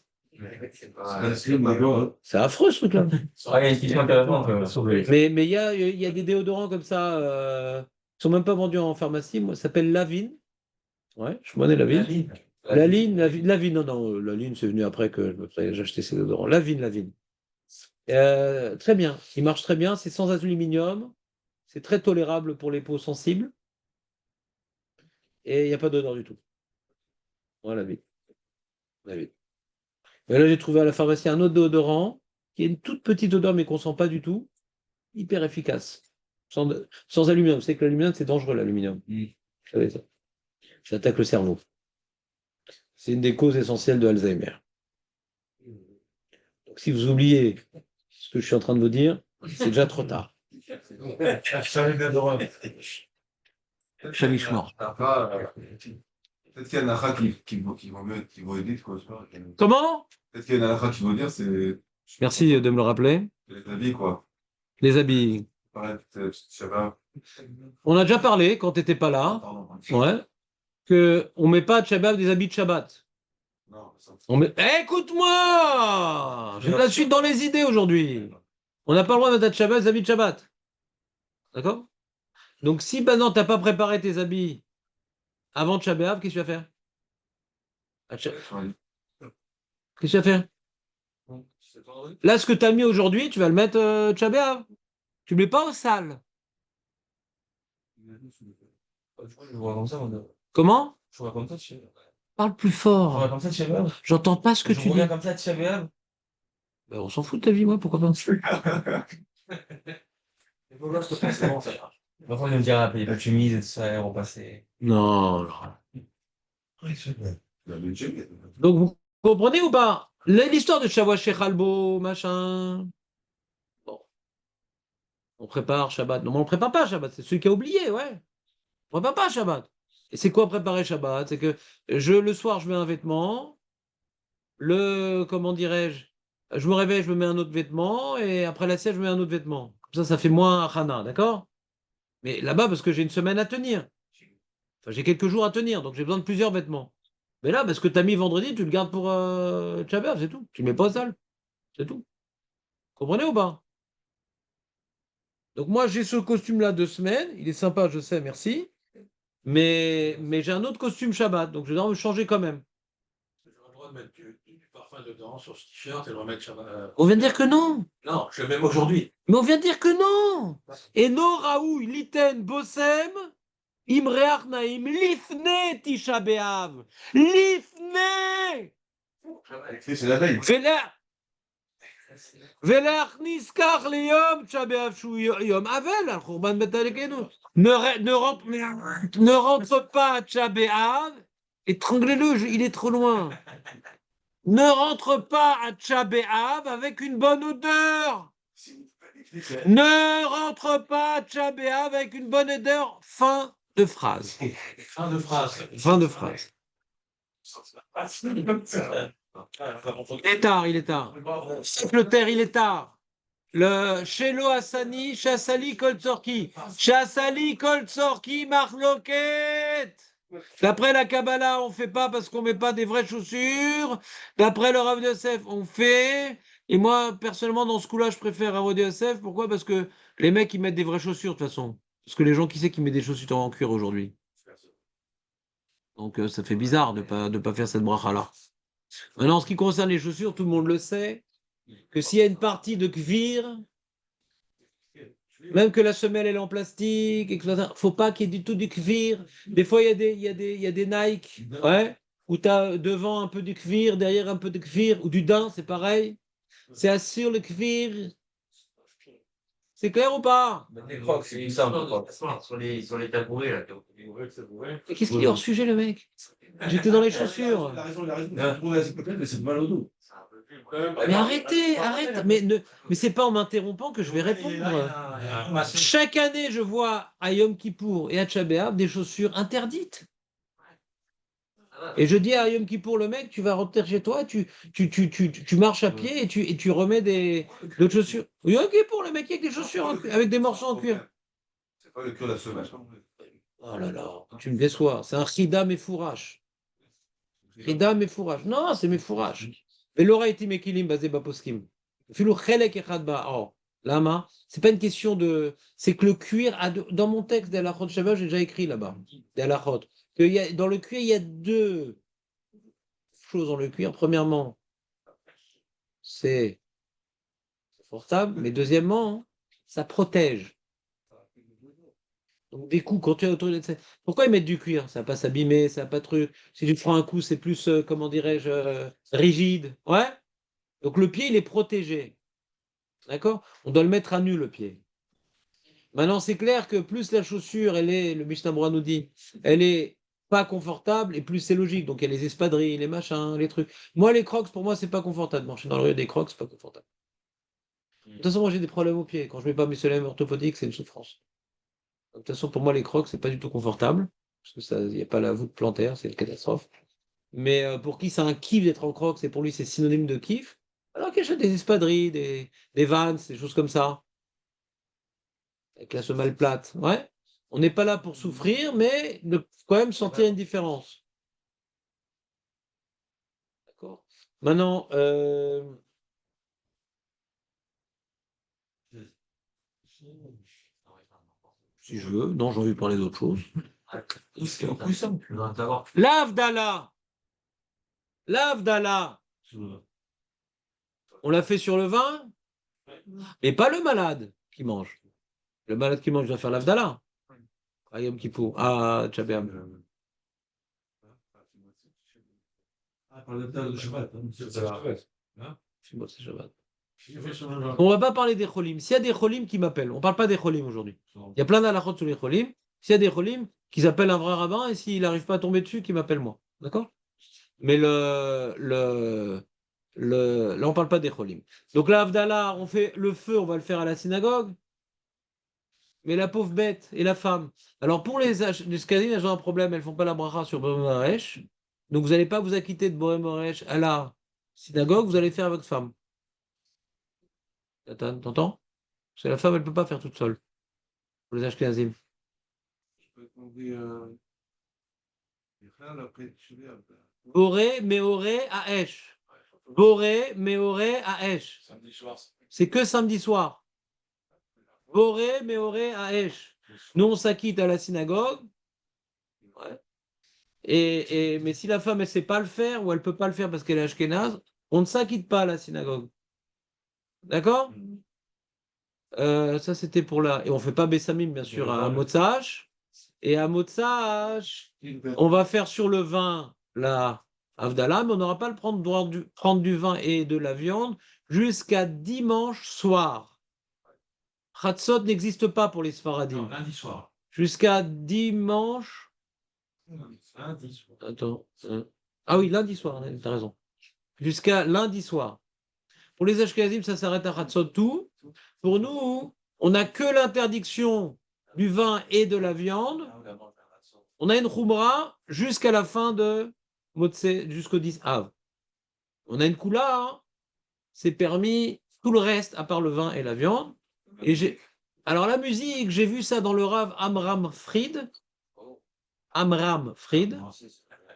C'est affreux ce truc-là. Il y a une question intéressante. Mais il y a des déodorants comme ça. Qui sont même pas vendus en pharmacie. Moi, ça s'appelle Lavine. Ouais, je connais Lavine. Lavine, non, Lavine, c'est venu après que j'ai acheté ces déodorants. Lavine. Très bien, il marche très bien, c'est sans aluminium, c'est très tolérable pour les peaux sensibles, et il n'y a pas d'odeur du tout. Voilà, Lavine. Mais là, j'ai trouvé à la pharmacie un autre déodorant, qui a une toute petite odeur, mais qu'on ne sent pas du tout, hyper efficace. Sans aluminium, c'est que l'aluminium, c'est dangereux, l'aluminium. Vous savez ça. Ça attaque le cerveau. C'est une des causes essentielles de Alzheimer. Donc, si vous oubliez ce que je suis en train de vous dire, c'est déjà trop tard. Chamichmor. Peut-être qu'il y a un akha qui vaut aider, quoi. Comment? Peut-être qu'il y a un akha qui vaut dire, c'est Merci de me le rappeler. les habits, quoi. Les habits. Pareil, Shabbat. On a déjà parlé quand tu n'étais pas là. Pardon. Ouais. On ne met pas de Shabbat des habits de Shabbat. Non, ça. Écoute-moi! J'ai de la suite dans les idées aujourd'hui. On n'a pas le droit de mettre de Shabbat des habits de Shabbat. D'accord? Donc si maintenant tu n'as pas préparé tes habits avant Shabbat, qu'est-ce que tu vas faire? Qu'est-ce que tu vas faire? Là, ce que tu as mis aujourd'hui, tu vas le mettre Shabbat. Tu ne mets pas au sale. Je vois comme ça, Comment? je vois comme ça, je Parle plus vois fort. comme ça, je sais pas. J'entends pas ce que Je tu dis. reviens comme ça, tu savais. Ben, on s'en fout de ta vie, moi, pourquoi pas? L'enfant, il me dira, payer pas de chemise et tout ça, et repasser. Non. Donc, vous comprenez ou pas? L'histoire de Shavuot Shechalbo, machin. Bon. On prépare Shabbat. Non, mais on prépare pas Shabbat. C'est celui qui a oublié, ouais. On prépare pas Shabbat. Et c'est quoi préparer Shabbat? C'est que le soir, je mets un vêtement. Comment dirais-je? Je me réveille, je me mets un autre vêtement. Et après la sieste, je mets un autre vêtement. Comme ça fait moins Hana, d'accord? Mais là-bas, parce que j'ai une semaine à tenir. Enfin, j'ai quelques jours à tenir, donc j'ai besoin de plusieurs vêtements. Mais là, parce que tu as mis vendredi, tu le gardes pour Shabbat, c'est tout. Tu ne mets pas au sale. C'est tout. Comprenez ou pas? Donc moi, j'ai ce costume-là 2 semaines. Il est sympa, je sais, merci. Mais j'ai un autre costume Shabbat, donc je dois me changer quand même. J'aurais le droit de mettre du parfum dedans sur ce t-shirt et le remettre Shabbat. On vient de dire que non. Non, je le mets aujourd'hui. Mais on vient de dire que non. Et no Raoui, Liten, Bossem, Imreach Naim, Lifne Tisha B'Av. Lifne. C'est la veille. ולהכניס כך ליום תשעה באב שהוא יום אבל על חורבן בית המקדש. Ne rentre pas à Tcha B'Av, étranglez-le, il est trop loin. Ne rentre pas à Tcha B'Av avec une bonne odeur. Ne rentre pas à Tcha B'Av avec une bonne odeur. Fin de phrase. Fin de phrase. Fin de phrase. Il est tard, il est tard. Le terre, il est tard. Le Shelo Hassani, Chassali Koltzorki. Chassali Koltzorki, Marloket. D'après la Kabbalah, on ne fait pas parce qu'on ne met pas des vraies chaussures. D'après le Rav Yosef, on fait. Et moi, personnellement, dans ce coup-là, je préfère Rav Yosef. Pourquoi? Parce que les mecs, ils mettent des vraies chaussures, de toute façon. Parce que les gens, qui c'est qui met des chaussures en cuir aujourd'hui? Donc, ça fait bizarre de pas faire cette bracha-là. Maintenant, en ce qui concerne les chaussures, tout le monde le sait, que s'il y a une partie de cuir, même que la semelle elle est en plastique, et que faut pas qu'il y ait du tout du cuir. Des fois, il y a des Nike, ouais, où tu as devant un peu du cuir, derrière un peu de cuir, ou du daim, c'est pareil. C'est assure le cuir. C'est clair ou pas? Des crocs, c'est plus simple. Sur les tabourets, là. Mais qu'est-ce qu'il est hors sujet, le mec? J'étais dans les chaussures. Il a raison, il a raison. Mais c'est mal au dos. Mais arrêtez, arrêtez. Mais c'est pas en m'interrompant que je vais répondre. Chaque année, je vois à Yom Kippour et à Tcha B'Av des chaussures interdites. Et je dis à Yom Kippour, le mec, tu vas rentrer chez toi, tu marches à pied et tu remets d'autres chaussures. Yom Kippour, le mec, avec des chaussures avec des morceaux en cuir. C'est pas le cuir de la semelle. Oh là là, tu me déçois. C'est un chidam et fourrage. Chidam et fourrage. Non, c'est mes fourrages. Mais l'aura été mekilim basé baposkim. Filou chelek echad ba. Oh, lama. C'est pas une question de. C'est que le cuir, dans mon texte d'Alachot Shabbat, j'ai déjà écrit là-bas. D'Alachot. Dans le cuir, il y a deux choses dans le cuir. Premièrement, c'est confortable. Mais deuxièmement, ça protège. Donc, des coups, quand tu es autour de. Pourquoi ils mettent du cuir? Ça va pas s'abîmer, ça va pas truc. Si tu prends un coup, c'est plus, comment dirais-je, rigide. Ouais? Donc, le pied, il est protégé. D'accord? On doit le mettre à nu, le pied. Maintenant, c'est clair que plus la chaussure, le Mishnah Berurah nous dit, elle est pas confortable, et plus c'est logique. Donc, il y a les espadrilles, les machins, les trucs. Moi, les crocs, pour moi, c'est pas confortable. Marcher dans le rue des crocs, c'est pas confortable. De toute façon, moi, j'ai des problèmes aux pieds. Quand je mets pas mes semelles orthopodiques, c'est une souffrance. De toute façon, pour moi, les crocs, c'est pas du tout confortable. Parce que ça, il n'y a pas la voûte plantaire, c'est une catastrophe. Mais pour qui c'est un kiff d'être en crocs, et pour lui, c'est synonyme de kiff. Alors qu'il achète des espadrilles, des Vans, des choses comme ça. Avec la semelle plate. Ouais. On n'est pas là pour souffrir, mais quand même sentir une différence. D'accord? Maintenant, si je veux, non, j'ai envie de parler d'autre chose. C'est plus simple. L'Avdallah. L'Avdallah. On l'a fait sur le vin, mais pas le malade qui mange. Le malade qui mange doit faire l'Avdallah. À Yom Kippour, à Tcha B'Av. C'est Shabbat. On va pas parler des cholim. S'il y a des cholim qui m'appellent, on parle pas des cholim aujourd'hui. Il y a plein d'halachot sur les cholim. S'il y a des cholim qui appellent un vrai rabbin et s'il n'arrive pas à tomber dessus, qui m'appelle moi. D'accord? Mais là, on parle pas des cholim. Donc là, Avdallah, on fait le feu, on va le faire à la synagogue. Mais la pauvre bête et la femme. Alors pour les Skazines, elles ont un problème, elles font pas la bracha sur Boré Moresh. Donc vous n'allez pas vous acquitter de Boré Moresh à la synagogue, vous allez faire avec votre femme. T'entends? Parce que la femme, elle peut pas faire toute seule. Pour les Ashkenazim. Boré, Meoré, Aesh. Boré, Meoré, Aesh. C'est que samedi soir. Boré, Meoré, Aesh. Nous, on s'acquitte à la synagogue. Ouais. Mais si la femme, elle ne sait pas le faire, ou elle ne peut pas le faire parce qu'elle est ashkénaze, on ne s'acquitte pas à la synagogue. D'accord? Ça, c'était pour la... Et on ne fait pas Bessamim, bien sûr, à Motsaash. Et à Motsaash, on va faire sur le vin la Avdallah, mais on n'aura pas le prendre du vin et de la viande jusqu'à dimanche soir. Chatzot n'existe pas pour les Sfaradim. Lundi soir. Jusqu'à dimanche. Lundi soir. Attends. Ah oui, lundi soir, t'as raison. jusqu'à lundi soir. Pour les Ashkenazim, ça s'arrête à Chatzot tout. Pour nous, on n'a que l'interdiction du vin et de la viande. On a une Khumra jusqu'à la fin de Motsé, jusqu'au 10 Av. On a une Kula, hein. C'est permis tout le reste à part le vin et la viande. Alors la musique, j'ai vu ça dans le Rav Amram Fried. Amram Fried,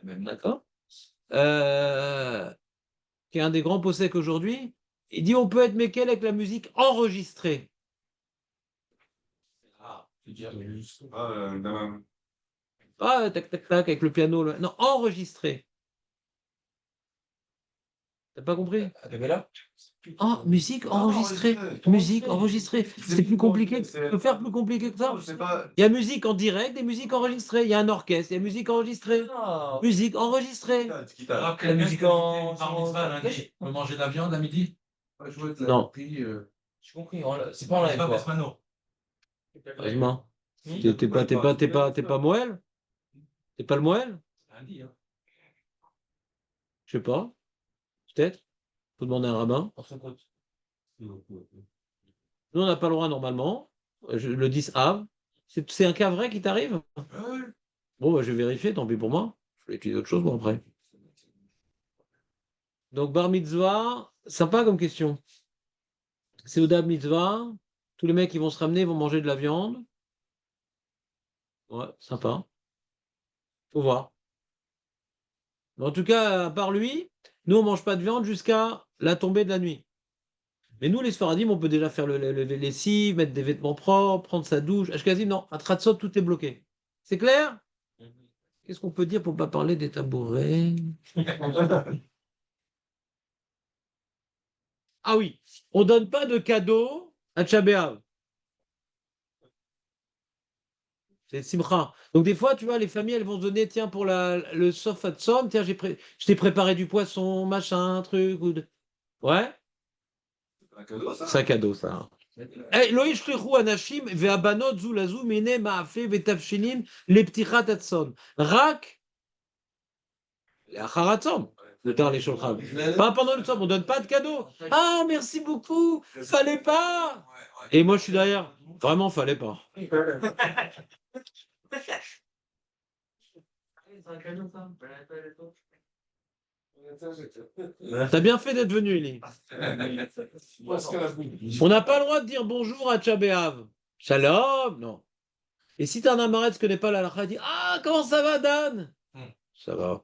d'accord, qui est un des grands possèques aujourd'hui. Il dit on peut être méquel avec la musique enregistrée. Pas tac tac tac avec le piano. Non, enregistrée. T'as pas compris? Oh, musique enregistrée. Musique enregistrée. C'est plus compliqué. Tu peux faire plus compliqué que ça? Il y a musique en direct et musique enregistrée. Il y a un orchestre, il y a musique enregistrée. Musique enregistrée. Alors que La musique en- bar mitzvah, lundi, on peut manger de la viande à midi? Non. J'ai compris, c'est pas en live, Pas quoi. Pesmano. Heureusement. T'es pas Moël? T'es pas le Moël? Lundi, hein. Je sais pas. Peut-être. Faut demander à un rabbin. Nous, on n'a pas le droit normalement. Le 10 Av. C'est un cas vrai qui t'arrive? Bon, bah, je vais vérifier, tant pis pour moi. Je vais étudier autre chose, moi, après. Donc, bar mitzvah, sympa comme question. C'est au mitzvah. Tous les mecs qui vont se ramener vont manger de la viande. Ouais, sympa. Faut voir. Mais en tout cas, à part lui, nous, on mange pas de viande jusqu'à la tombée de la nuit. Mais nous, les Sfaradim, on peut déjà faire le lessive, mettre des vêtements propres, prendre sa douche. Ashkenazim, non. À Tratzot, tout est bloqué. C'est clair? Qu'est-ce qu'on peut dire pour ne pas parler des tabourets? Ah oui, on ne donne pas de cadeaux à Tchabéav. C'est Simcha. Donc des fois, tu vois, les familles, elles vont se donner, tiens, pour le Sof Hatsom, tiens, je t'ai préparé du poisson, machin, truc. Ouais, c'est un cadeau, ça. Eh, לא ישלחו אנשים והבנות זו לזו מיני מאפה ותבשילים לפתיחת הצום. רק לאחר הצום. Moutar les shulchan. Pas pendant le tzom, on donne pas de cadeau. Ah, merci beaucoup, fallait pas. Et moi, je suis derrière. Vraiment, fallait pas. T'as bien fait d'être venu, Eli. On n'a pas le droit de dire bonjour à Tchabéav. Shalom, non. Et si t'as un amaret qui connaît pas la halakha, dit ah, comment ça va, Dan? Ça va.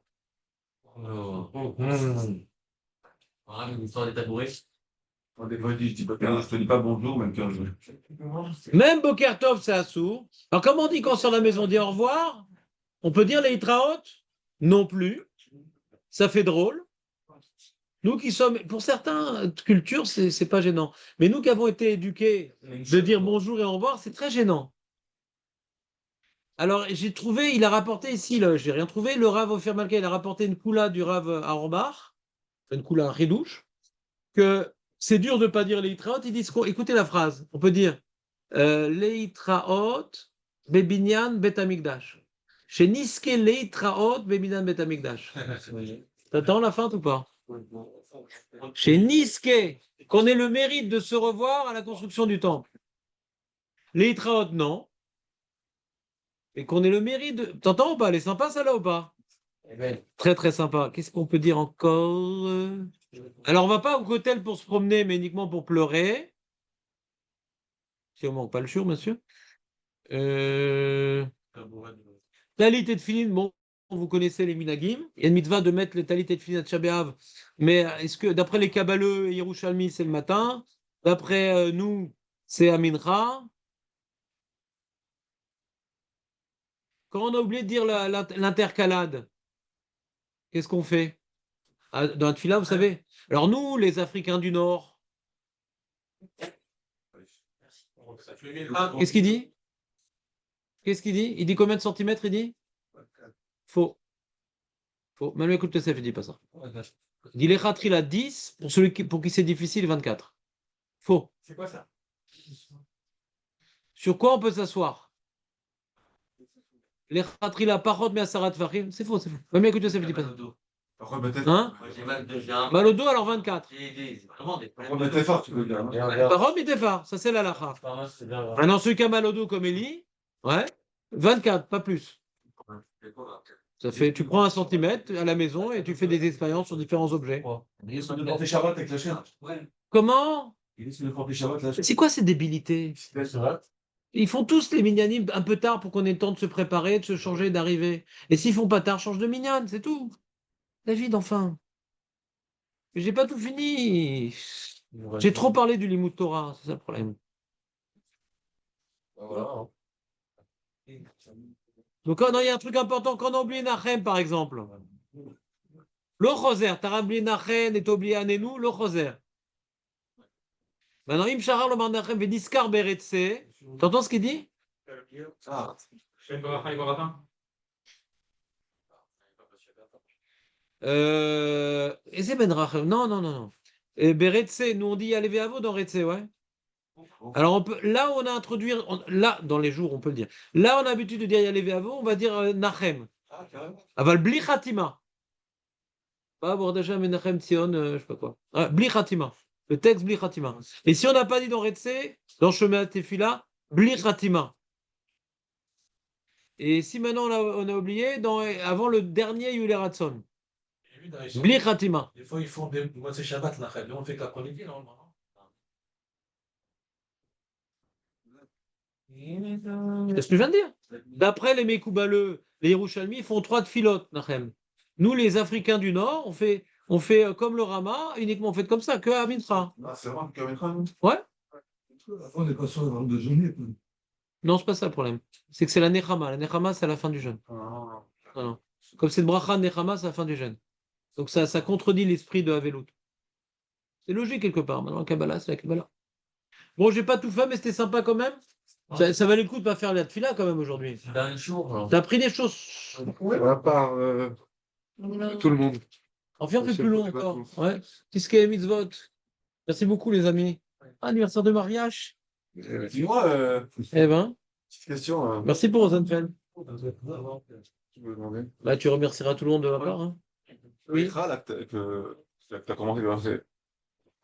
L'histoire des tabourets. Des fois, je te dis pas bonjour, même quand je. Même Bokertov, c'est assourd. Alors, comment on dit quand on sort de la maison, on dit au revoir? On peut dire les Itraot? Non plus. Ça fait drôle. Nous qui sommes, pour certaines cultures, c'est pas gênant. Mais nous qui avons été éduqués de dire bonjour et au revoir, c'est très gênant. Alors, j'ai trouvé, il a rapporté ici, j'ai rien trouvé, le Rav Ofer Malka, il a rapporté une coula du Rav Auerbach, une coula Ridouche, que c'est dur de ne pas dire les Itraot. Ils disent quoi? Écoutez la phrase. On peut dire Leitraot bebinyan betamikdash. Chez Niske Leitraot bebinyan betamikdash. T'attends la fin ou pas? Chez Niske, qu'on ait le mérite de se revoir à la construction du temple. Leitraot, non. Et qu'on ait le mérite de. T'entends ou pas? Elle est sympa celle-là ou pas? Très très sympa. Qu'est-ce qu'on peut dire encore? Alors on va pas au hôtel pour se promener, mais uniquement pour pleurer. Si on manque pas le jour, bien sûr. Talit et Tfilin, bon, vous connaissez les minagim. Il y a une mitzvah de mettre les talit et Tfilin à Tchabéav. Mais est-ce que, d'après les Kabbaleux et Yerushalmi, c'est le matin? D'après nous, c'est à Mincha. Quand on a oublié de dire l'intercalade, qu'est-ce qu'on fait? Dans la tfila, vous savez. Alors nous, les Africains du Nord, qu'est-ce qu'il dit? Qu'est-ce qu'il dit? Il dit combien de centimètres, il dit? Faux. Faux. Même écoute Tosef, il dit pas ça. Il dit les khatril à 10, pour qui c'est difficile, 24. Faux. C'est quoi ça? Sur quoi on peut s'asseoir? Les khatril à parot mais à sarat fachim, c'est faux, c'est faux. Même écoute Tosef, il dit pas ça. Par contre, peut-être. Hein? Moi, j'ai mal de jambe. Mal au dos, alors 24. J'ai vraiment des Par problèmes contre, de t'es fort, tu veux dire. hein. Parole, mais t'es phare, ça c'est la lacha. C'est bien. Maintenant, celui qui a mal au dos comme Ellie, ouais, 24, pas plus. Ça fait, tu prends 1 centimètre à la maison et tu fais des expériences sur différents objets. Il est sur le porter Shabbat avec le chien. Comment? Il est sur le porter Shabbat, là. C'est quoi ces débilités? Ils font tous les minyanim un peu tard pour qu'on ait le temps de se préparer, de se changer, d'arriver. Et s'ils font pas tard, change de minyan, c'est tout. David, enfin. Mais j'ai pas tout fini. J'ai trop parlé du Limoud Torah, c'est ça le problème. Voilà. Donc, non, il y a un truc important, quand on a oublié Nachem, par exemple. Le Choser, t'as oublié Nachem et t'as oublié Anenu, le Choser. Maintenant, Im Shahar le Nachem Vediskar Beretse. T'entends ce qu'il dit? Ah, Et c'est Ben Rachem. Non, non, non, non. Et Beretse, nous on dit Yalevé Avo dans Retse, ouais. Alors, là, on a introduit, là, dans les jours, on peut le dire. Là, on a l'habitude de dire Yalevé Avo, on va dire Nachem. ah, carrément. Aval Bli Khatima. Pas Bordaja Menachem Tzion, je sais pas quoi. Ah, Bli Khatima. Le texte Bli Khatima. Et si on n'a pas dit dans Retse, dans Shema Tefila, Bli Khatima. Et si maintenant on a oublié, avant le dernier Yule Ratson. J'ai vu dans les Bli chansons, Khatima. des fois, ils font des moitiés Shabbat, là. Nous, on fait que l'après-midi, normalement. C'est ce que je viens de dire. D'après les Mekoubaleux, les Yerushalmi, ils font 3 tfilotes, Nachem. Nous, les Africains du Nord, on fait comme le Rama, uniquement on fait comme ça, que à Mincha. Ah, c'est vraiment comme une femme. Ouais? On n'est pas sûr avant de jeûner. Non, c'est pas ça le problème. C'est que c'est la Nechama. La Nechama, c'est à la fin du jeûne. Ah. Non, non. Comme c'est le Bracha Nechama, c'est à la fin du jeûne. Donc ça contredit l'esprit de Havelut. C'est logique quelque part. Maintenant, la Kabbalah, c'est la Kabbalah. Bon, j'ai pas tout fait, mais c'était sympa quand même. Ça valait le coup de pas faire la tfila quand même aujourd'hui. Dernier jour, alors. T'as appris des choses. À part tout le monde. Enfin, on fait plus long encore. Ouais. Tiske mitzvot. Merci beaucoup, les amis. Anniversaire de mariage. Dis-moi, Eh ben, petite question. merci pour Rosenfeld. Je me demandais. Là, tu remercieras tout le monde de ma part. Hein. Oui. L'écran, là, que t'as commencé à faire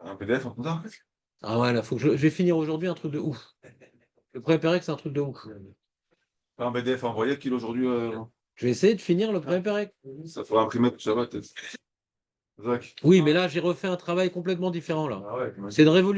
un PDF en compta. Ah ouais, là, faut que je vais finir aujourd'hui un truc de ouf. Le pré-pérec, c'est un truc de ouf. Un PDF envoyé qu'il aujourd'hui. Je vais essayer de finir le pré-pérec. Ça fera imprimer tout Shabbat. Zach. Oui, mais là, j'ai refait un travail complètement différent là. Ah ouais, C'est une révolution.